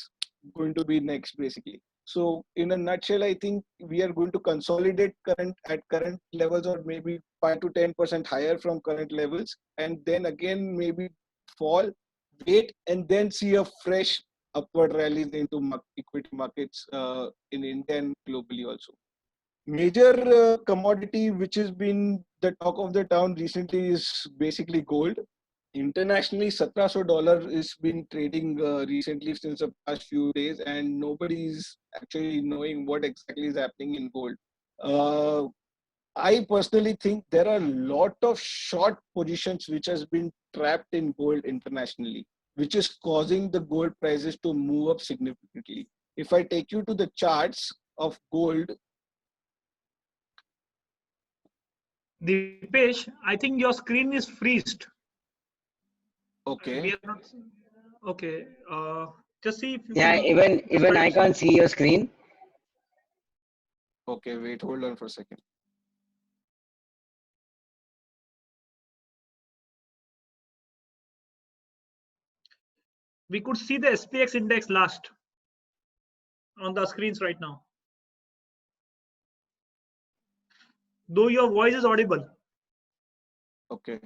going to be next basically. So in a nutshell, I think we are going to consolidate current levels, or maybe 5 to 10% higher from current levels, and then again maybe fall, wait, and then see a fresh upward rallies into equity markets in India and globally also. Major commodity which has been the talk of the town recently is basically gold. Internationally, $1700 is been trading recently since the past few days, and nobody is actually knowing what exactly is happening in gold. Uh, I personally think there are a lot of short positions which has been trapped in gold internationally, which is causing the gold prices to move up significantly. If I take you to the charts of gold, Dipesh, I think your screen is freezed. okay, We are not. Okay. Just see if you Yeah, can. even I can't see your screen. okay, wait, hold on for a second. We could see the SPX index last on the screens right now. Though your voice is audible. Okay,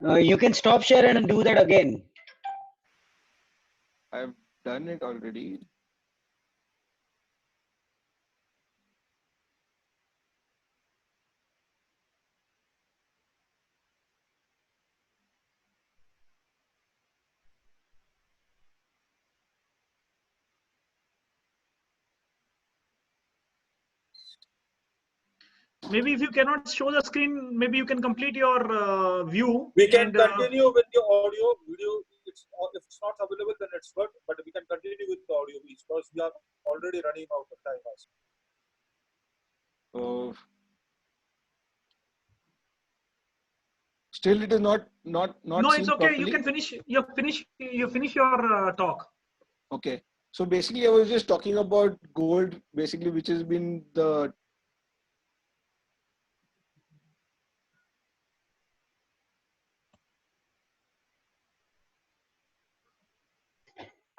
You can stop share and do that again. I've done it already. Maybe if you cannot show the screen, maybe you can complete your view. We can and, continue with the audio, video. If it's not available, then it's good. But we can continue with the audio because we are already running out of time. So still, it is not no, seen it's okay. properly. You can finish. You finish your talk. Okay. So basically, I was just talking about gold, basically, which has been the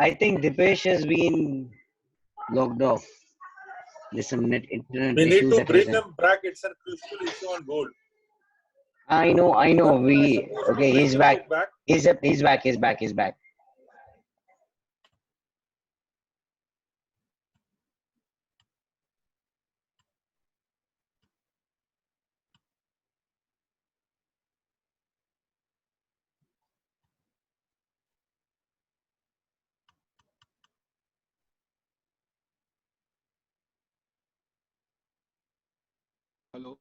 I think Dipesh has been logged off. There's some internet We need issues to at his bring end. him back. It's a crucial issue on gold. I know. Suppose Okay, to bring he's him back. back. He's back. hello.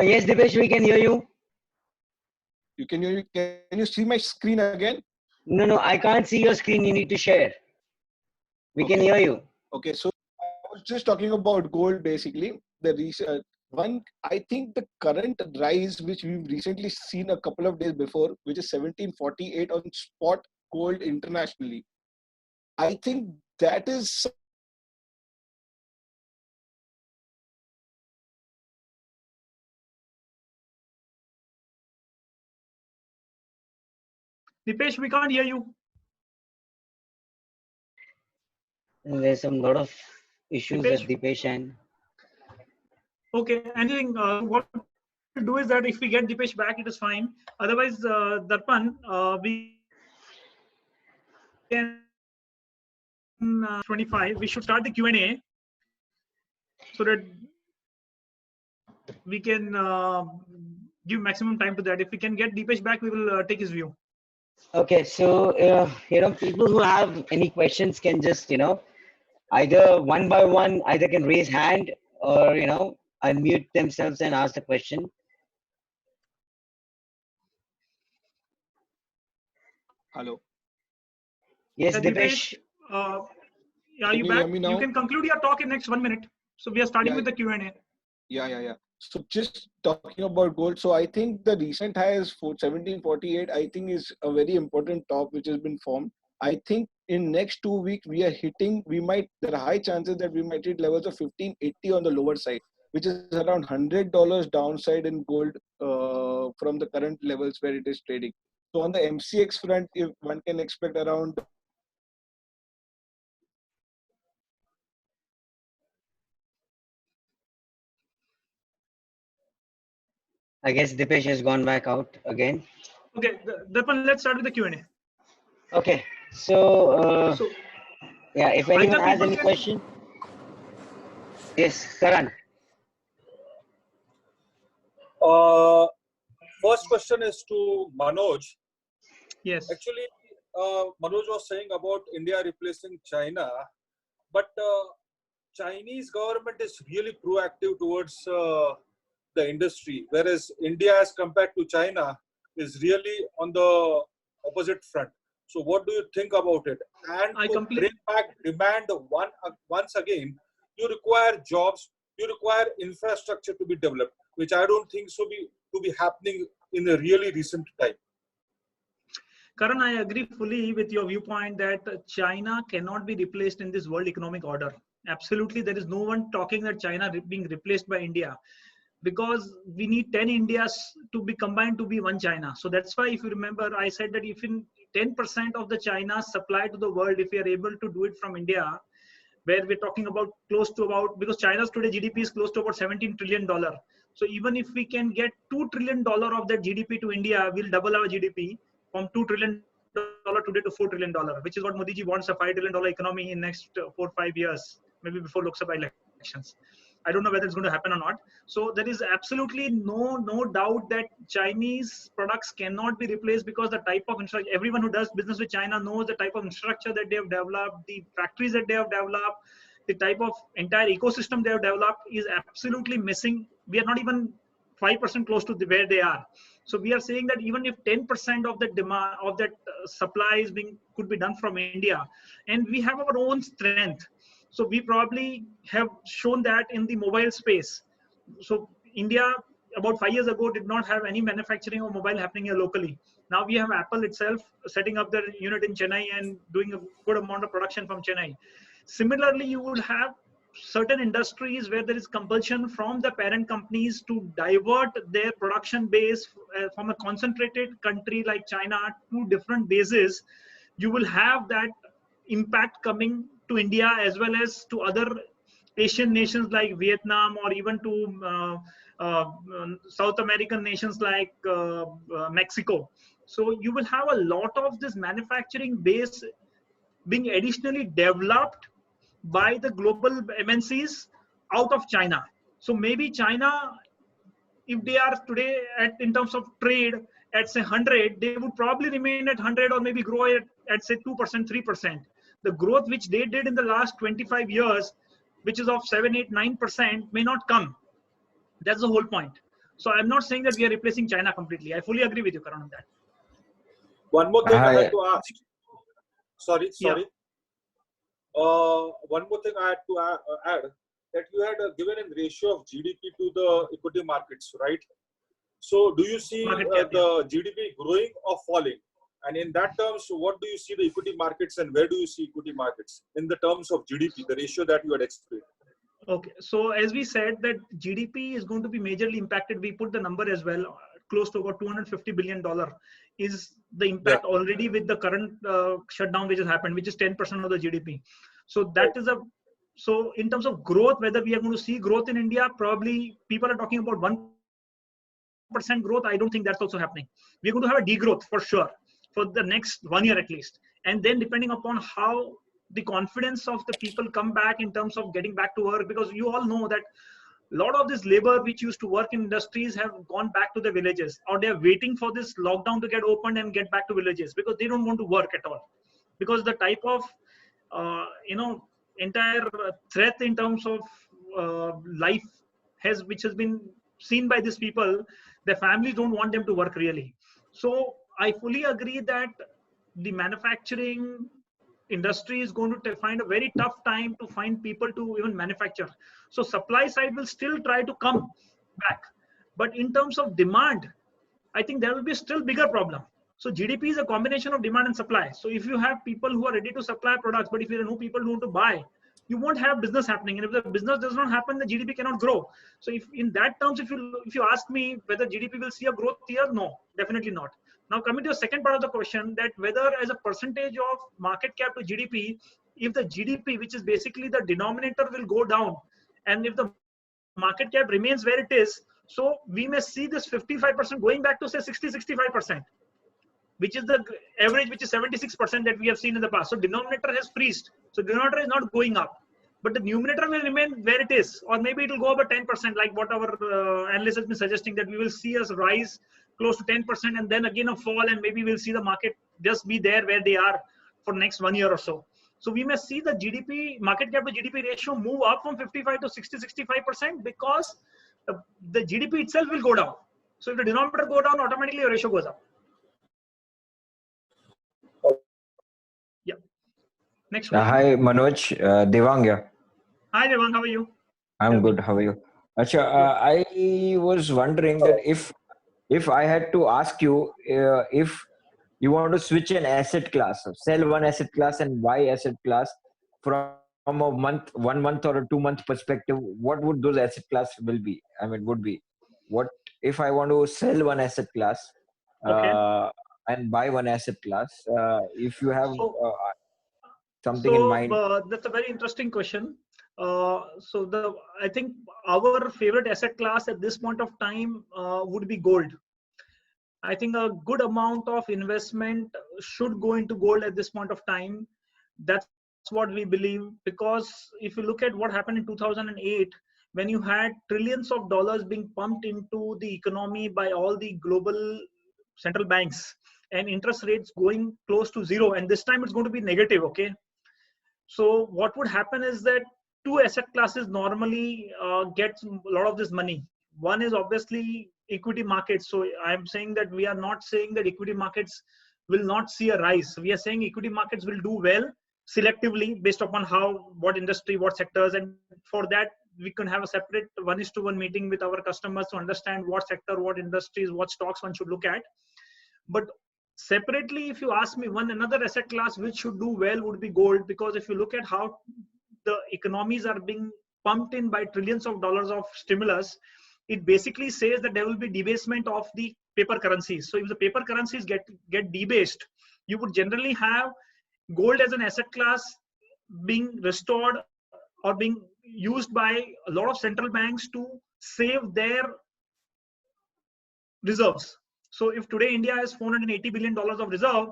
Yes, Dipesh, we can hear you. You can you see my screen again? No, I can't see your screen. You need to share. We can Okay. hear you. Okay, so I was just talking about gold basically. I think the current rise which we've recently seen a couple of days before, which is 1748 on spot gold internationally. I think that is Dipesh, we can't hear you. There's some lot of issues Dipesh? at Dipesh and. Okay, anything. What we'll do is that if we get Dipesh back, it is fine. Otherwise, Darpan, we can 25. We should start the Q&A so that we can give maximum time to that. If we can get Deepesh back, we will take his view. Okay, so people who have any questions can just either one by one either can raise hand or unmute themselves and ask the question. Hello. Yes, Deepesh, Dipesh. are Can you you back? hear me now? You can conclude your talk in next 1 minute. So we are starting Yeah. with the Q&A. Yeah. So just talking about gold. So I think the recent high is 1748. I think is a very important top which has been formed. I think in next 2 weeks there are high chances that we might hit levels of 1580 on the lower side, which is around $100 downside in gold from the current levels where it is trading. So on the MCX front, if one can expect around I guess Dipesh has gone back out again. Okay, Darpan, let's start with the Q&A. Okay, so So yeah, if anyone either has people any can, question, yes, Karan. First question is to Manoj. yes, Actually, Manoj was saying about India replacing China, but Chinese government is really proactive towards the industry, whereas India, as compared to China, is really on the opposite front. So, what do you think about it? And I to completely. bring back demand once again, you require jobs, you require infrastructure to be developed, which I don't think to be happening in a really recent time. Karan, I agree fully with your viewpoint that China cannot be replaced in this world economic order. Absolutely, there is no one talking that China being replaced by India, because we need 10 Indias to be combined to be one China. So that's why, if you remember, I said that if in 10% of the China supply to the world, if we are able to do it from India, where we're talking about close to about, because China's today GDP is close to about $17 trillion. So even if we can get $2 trillion of that GDP to India, we'll double our GDP from $2 trillion today to $4 trillion, which is what Modi ji wants, a $5 trillion economy in next 4 or 5 years, maybe before Lok Sabha elections. I don't know whether it's going to happen or not. So there is absolutely no doubt that Chinese products cannot be replaced, because the type of infrastructure, everyone who does business with China knows the type of infrastructure that they have developed, the factories that they have developed, the type of entire ecosystem they have developed is absolutely missing. We are not even 5% close to where they are. So we are saying that even if 10% of the demand of that supply is could be done from India, and we have our own strength. So we probably have shown that in the mobile space. So India about 5 years ago did not have any manufacturing of mobile happening here locally. Now we have Apple itself setting up their unit in Chennai and doing a good amount of production from Chennai. Similarly, you would have certain industries where there is compulsion from the parent companies to divert their production base from a concentrated country like China to different bases. You will have that impact coming to India as well as to other Asian nations like Vietnam, or even to South American nations like Mexico. So you will have a lot of this manufacturing base being additionally developed by the global MNCs out of China. So maybe China, if they are today in terms of trade at say 100, they would probably remain at 100 or maybe grow at say 2%, 3%. The growth which they did in the last 25 years, which is of 7, 8, 9%, may not come. That's the whole point. So I'm not saying that we are replacing China completely. I fully agree with you, Karan, on that. One more thing I had to ask. Sorry. Yeah. One more thing I had to add, that you had given a ratio of GDP to the equity markets, right? So do you see the GDP growing or falling? And in that terms, what do you see the equity markets, and where do you see equity markets in the terms of GDP, the ratio that you had explained? Okay, so as we said that GDP is going to be majorly impacted, we put the number as well, close to about $250 billion is the impact already with the current shutdown which has happened, which is 10% of the GDP. So that is so in terms of growth, whether we are going to see growth in India, probably people are talking about 1% growth. I don't think that's also happening. We're going to have a degrowth for sure for the next 1 year at least. And then depending upon how the confidence of the people come back in terms of getting back to work, because you all know that lot of this labor which used to work in industries have gone back to the villages, or they're waiting for this lockdown to get opened and get back to villages because they don't want to work at all. Because the type of, entire threat in terms of life which has been seen by these people, their families don't want them to work really. So I fully agree that the manufacturing industry is going to find a very tough time to find people to even manufacture. So supply side will still try to come back, but in terms of demand, I think there will be a still bigger problem. So GDP is a combination of demand and supply. So if you have people who are ready to supply products, but if you have no people who want to buy, you won't have business happening. And if the business does not happen, the GDP cannot grow. So if in that terms, if you ask me whether GDP will see a growth here, no, definitely not. Now coming to the second part of the question, that whether as a percentage of market cap to GDP, if the GDP, which is basically the denominator, will go down, and if the market cap remains where it is, so we may see this 55% going back to say 60-65%, which is the average, which is 76% that we have seen in the past. So denominator has freezed. So denominator is not going up, but the numerator will remain where it is, or maybe it will go up by 10%, like what our analyst has been suggesting, that we will see us rise close to 10% and then again a fall, and maybe we'll see the market just be there where they are for next 1 year or so. So we may see the GDP, market cap to GDP ratio move up from 55 to 60-65% because the GDP itself will go down. So if the denominator go down, automatically your ratio goes up. Yeah. Next question. Hi Manoj, Devang here. Hi Devang, how are you? I'm good. How are you? Acha, I was wondering that if I had to ask you if you want to switch an asset class, sell one asset class and buy asset class from a 1 month or a 2 month perspective, what would those asset class will be? I mean, would be what if I want to sell one asset class and buy one asset class? If you have something in mind. That's a very interesting question. I think our favorite asset class at this point of time would be gold. I think a good amount of investment should go into gold at this point of time. That's what we believe, because if you look at what happened in 2008, when you had trillions of dollars being pumped into the economy by all the global central banks and interest rates going close to zero, and this time it's going to be negative, okay? So what would happen is that two asset classes normally get a lot of this money. One is obviously equity markets. So I'm saying that we are not saying that equity markets will not see a rise. We are saying equity markets will do well selectively based upon what industry, what sectors, and for that we can have a separate 1:1 meeting with our customers to understand what sector, what industries, what stocks one should look at. But separately, if you ask me, another asset class which should do well would be gold, because if you look at how the economies are being pumped in by trillions of dollars of stimulus, it basically says that there will be debasement of the paper currencies. So if the paper currencies get debased, you would generally have gold as an asset class being restored or being used by a lot of central banks to save their reserves. So if today India has $480 billion of reserve,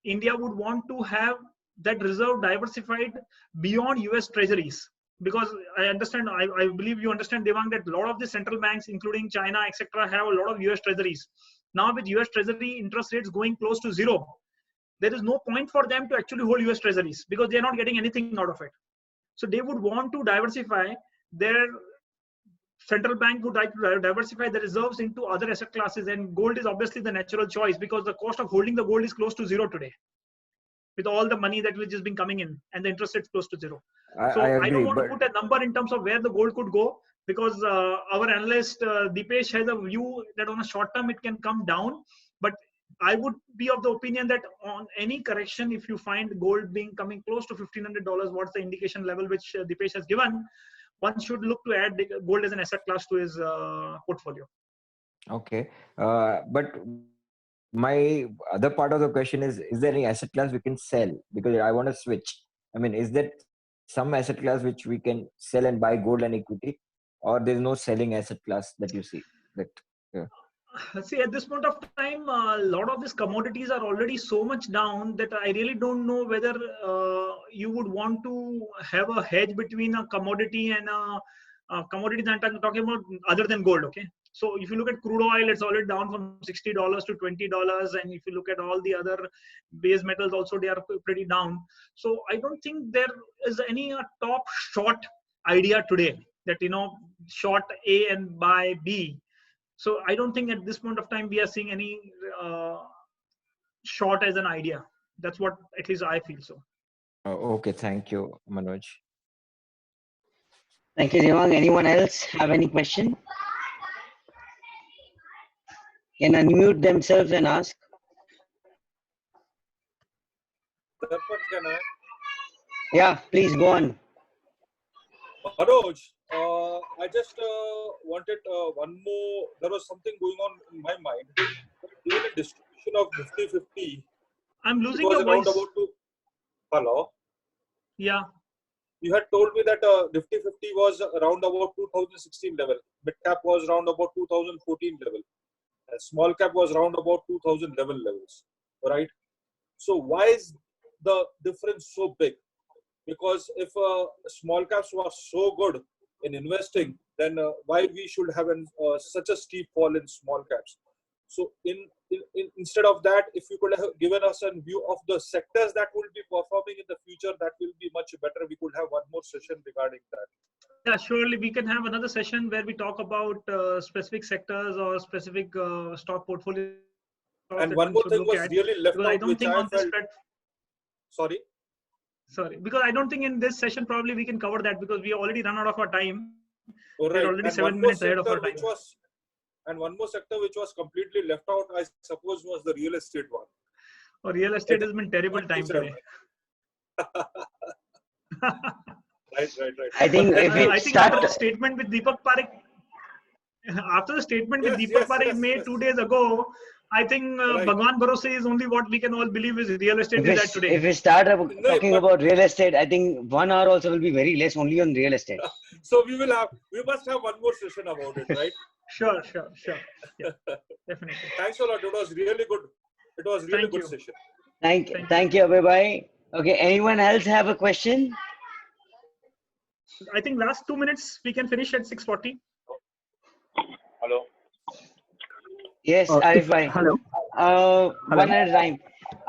India would want to have that reserve diversified beyond US treasuries. Because I understand, I believe you understand, Devang, that a lot of the central banks, including China, etc., have a lot of US treasuries. Now with US treasury interest rates going close to zero, there is no point for them to actually hold US treasuries because they are not getting anything out of it. So they would want to diversify their central bank would like to diversify the reserves into other asset classes, and gold is obviously the natural choice because the cost of holding the gold is close to zero today with all the money that which has been coming in and the interest rates close to zero. I don't want to put a number in terms of where the gold could go because our analyst Dipesh has a view that on a short term it can come down, but I would be of the opinion that on any correction, if you find gold coming close to $1,500, what's the indication level which Dipesh has given, one should look to add gold as an asset class to his portfolio. Okay, but my other part of the question is there any asset class we can sell? Because I want to switch. I mean, is there some asset class which we can sell and buy gold and equity, or there's no selling asset class that you see? See, at this point of time, a lot of these commodities are already so much down that I really don't know whether you would want to have a hedge between a commodity and a commodities I'm talking about other than gold. Okay. So if you look at crude oil, it's already down from $60 to $20. And if you look at all the other base metals also, they are pretty down. So I don't think there is any top short idea today that, short A and buy B. So I don't think at this point of time we are seeing any short as an idea. That's what at least I feel so. Okay, thank you, Manoj. Thank you, Devang. Anyone else have any question? Can unmute themselves and ask. Can I? Yeah, please go on. Manoj, I just wanted one more. There was something going on in my mind. During the distribution of Nifty 50, I'm losing it was your around voice. about Hello? Yeah. You had told me that Nifty 50 was around about 2016 level. Mid cap was around about 2014 level. And small cap was around about 2011 levels. Right? So why is the difference so big? Because if small caps were so good in investing, then why we should have such a steep fall in small caps? So instead of that, if you could have given us a view of the sectors that will be performing in the future, that will be much better. We could have one more session regarding that. Yeah, surely we can have another session where we talk about specific sectors or specific stock portfolio. And one more thing was really left out, I don't think on this Sorry, because I don't think in this session probably we can cover that because we already run out of our time. Right. We're already 7 minutes ahead of our time. And one more sector which was completely left out, I suppose, was the real estate one. Oh, real estate has been terrible time today. Right. I think after the statement with Deepak Parekh, Parekh made 2 days ago, I think Bhagwan Bharose is only what we can all believe is real estate is that today. If we start talking about real estate, I think 1 hour also will be very less only on real estate. So we must have one more session about it, right? Sure. Yeah, definitely. Thanks a lot. It was really good. It was really good session. Thank you, everybody. Okay, anyone else have a question? I think last 2 minutes we can finish at 6:40. Hello. Yes, Arif bhai. Hello. One at a time.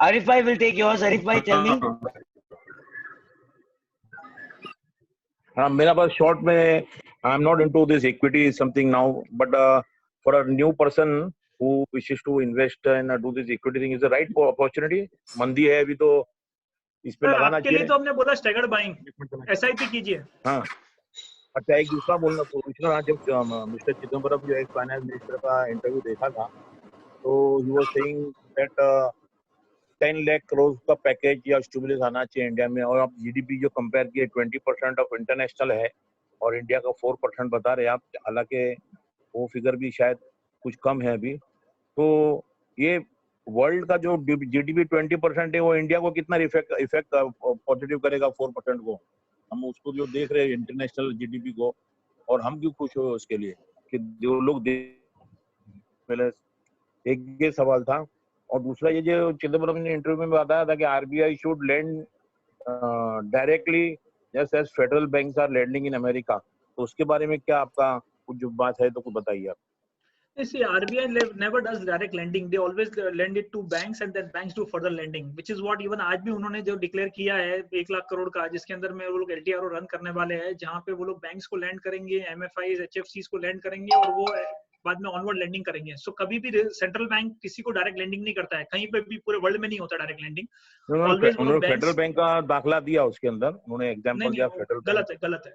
Arif bhai will take yours. Arif bhai, tell me. मेरा बस short में I'm not into this equity something now, but for a new person who wishes to invest and do this equity thing is the right opportunity. मंदी है अभी तो इस पे लगाना चाहिए. आपके लिए तो हमने बोला staggered buying, SIP कीजिए. हाँ. अच्छा एक दूसरा पूछना था जब मिस्टर चिदम्बरम जो एक फाइनेंस मिनिस्टर का इंटरव्यू देखा था तो he was saying that 10 lakh crore का पैकेज या स्टिमुलस आना चाहिए इंडिया में और आप जीडीपी जो कंपेयर किए 20% ऑफ इंटरनेशनल है और इंडिया का 4% बता रहे आप, हालांकि वो फिगर भी शायद कुछ कम है अभी. तो ये वर्ल्ड का जो जीडीपी 20% है वो इंडिया को कितना इफेक्ट पॉजिटिव करेगा 4% को? हम उसको जो देख रहे हैं इंटरनेशनल जीडीपी को और हम क्यों खुश हो उसके लिए कि जो लोग एक ये सवाल था. और दूसरा ये जो चिदम्बरम ने इंटरव्यू में बताया था कि RBI should lend directly just as federal banks are lending in America, तो उसके बारे में क्या आपका कुछ जो बात है तो कुछ बताइए आप. See, RBI never does direct lending. They always lend it to banks and then banks do further lending, which is what even आज भी उन्होंने जो डिक्लेयर किया है 1 लाख करोड़ का, जिसके अंदर में वो लोग LTRO रन करने वाले हैं, जहाँ पे वो लोग बैंक्स को लैंड करेंगे, MFIs, HFCs को लैंड करेंगे और वो बाद में ऑनवर्ड लेंडिंग करेंगे. सो कभी भी सेंट्रल बैंक किसी को डायरेक्ट लेंडिंग नहीं करता है, कहीं पे भी पूरे वर्ल्ड में नहीं होता डायरेक्ट लेंडिंग. उन्होंने फेडरल बैंक का दाखला दिया उसके अंदर, उन्होंने एग्जांपल दिया फेडरल.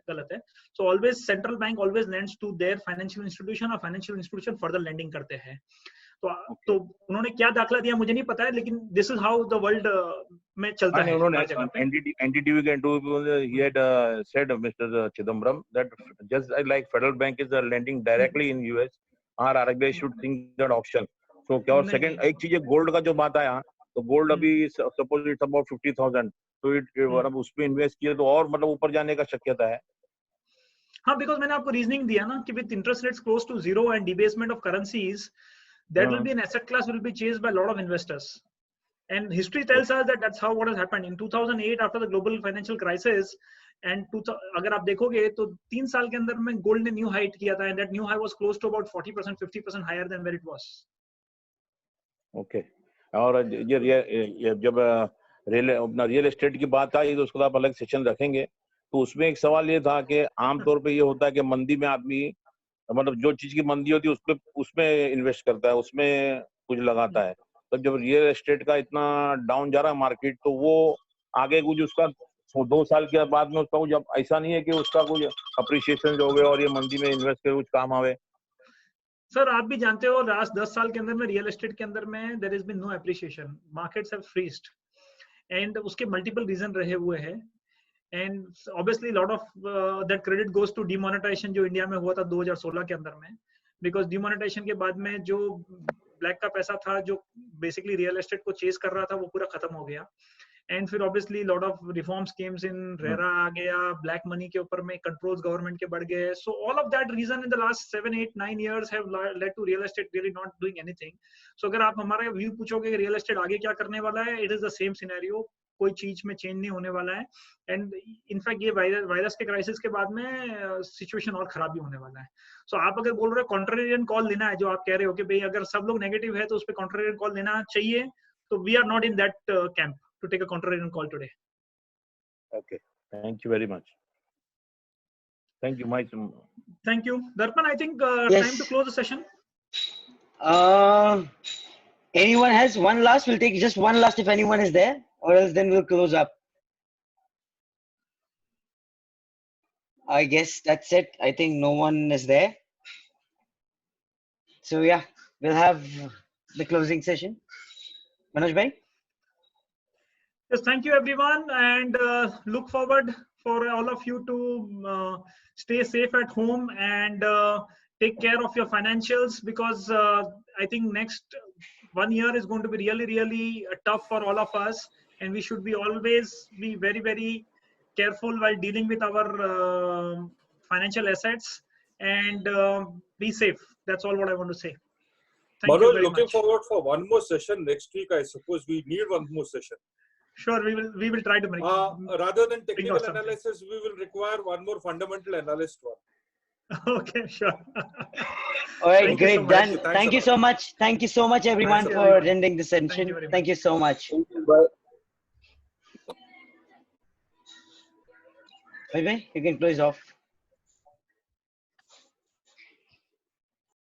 गलत है. So always central bank always lends to their financial institution और फाइनेंशियल इंस्टीट्यूशन फर्दर लेंडिंग करते हैं. तो उन्होंने क्या दाखला दिया मुझे नहीं पता है, लेकिन this is how the world में चलता है. एनडीटीवी के interview he had said mister Chidambaram that just like federal bank is lending directly in US, our RBI should think that option. So क्या और सेकंड एक चीज है गोल्ड का जो बात आया, तो गोल्ड अभी सपोज इट्स अबाउट 50,000, तो मतलब उस पे इन्वेस्ट किए तो और मतलब ऊपर जाने का शक्यता है. हाँ, बिकॉज मैंने आपको रीजनिंग दिया ना कि with interest rates close to zero and debasement of currencies, that will be an asset class will be chased by a lot of investors, and history tells us that that's how what has happened in 2008 after the global financial crisis. And अगर आप देखोगे तो 3 साल के अंदर में gold ने new height किया था, and that new high was close to about 40% 50% higher than where it was. Okay. और ये जब अपना रियल एस्टेट की बात आई तो उसके बाद अलग सेशन रखेंगे. तो उसमें एक सवाल ये था कि आमतौर पे ये होता है कि मंदी में आदमी मतलब जो चीज की मंदी होती है उसमें इन्वेस्ट करता है, उसमें कुछ लगाता है. तो जब रियल एस्टेट का इतना डाउन जा रहा है मार्केट, तो वो आगे कुछ उसका 2 साल के बाद में उसका कुछ ऐसा नहीं है कि उसका कुछ अप्रिसिएशन जो होगा और ये मंदी में इन्वेस्ट कर कुछ काम आवे. सर आप भी जानते हो लास्ट 10 साल के अंदर में रियल एस्टेट के अंदर में there is been no appreciation, markets have freezed, and उसके मल्टीपल रीजन रहे हुए हैं. And obviously lot of that credit goes to demonetization जो इंडिया में हुआ था 2016 के अंदर में, बिकॉज डिमोनेटाइजेशन के बाद में जो ब्लैक का पैसा था जो बेसिकली रियल एस्टेट को चेस कर रहा था वो पूरा खत्म हो गया. एंड फिर obviously lot of reform schemes in RERA आ गया, ब्लैक मनी के ऊपर में कंट्रोल्स गवर्नमेंट के बढ़ गए. So all of that reason in the last 7 8 9 years have led to real estate really not doing anything. So अगर आप हमारा व्यू पूछोगे रियल एस्टेट आगे क्या करने वाला है, it is the same scenario, कोई चीज में चेंज नहीं होने वाला है. एंड इनफैक्ट ये वायरस के क्राइसिस के बाद में सिचुएशन और खराब भी होने वाला है. सो आप अगर बोल रहे हो कॉन्ट्रेरियन कॉल लेना है, जो आप कह रहे हो कि भाई अगर सब लोग नेगेटिव है तो उस पर कॉन्ट्रेरियन कॉल लेना चाहिए, तो we are not in that camp to take a contrarian call today. Okay, thank you very much. Thank you, Mike. Thank you, Darpan. I think Yes. time to close the session. Anyone has one last? We'll take just one last if anyone is there, or else then we'll close up. I guess that's it. I think no one is there. So yeah, we'll have the closing session. Manoj bhai? Yes, thank you everyone, and look forward for all of you to stay safe at home and take care of your financials, because I think next 1 year is going to be really tough for all of us, and we should be always be very careful while dealing with our financial assets, and be safe. That's all what I want to say. Thank you Manoj, very looking much. forward for one more session next week. I suppose we need one more session. Sure, we will try to make Rather than bring technical out something. analysis, we will require one more fundamental analyst one. Okay, sure. All right, Thank you great, so much. done. Thanks Thank a you lot. so much. Thank you so much, everyone, Thanks, for everyone. attending the Thank session. you very Thank you so much. Bye. Bye bye. You can close off.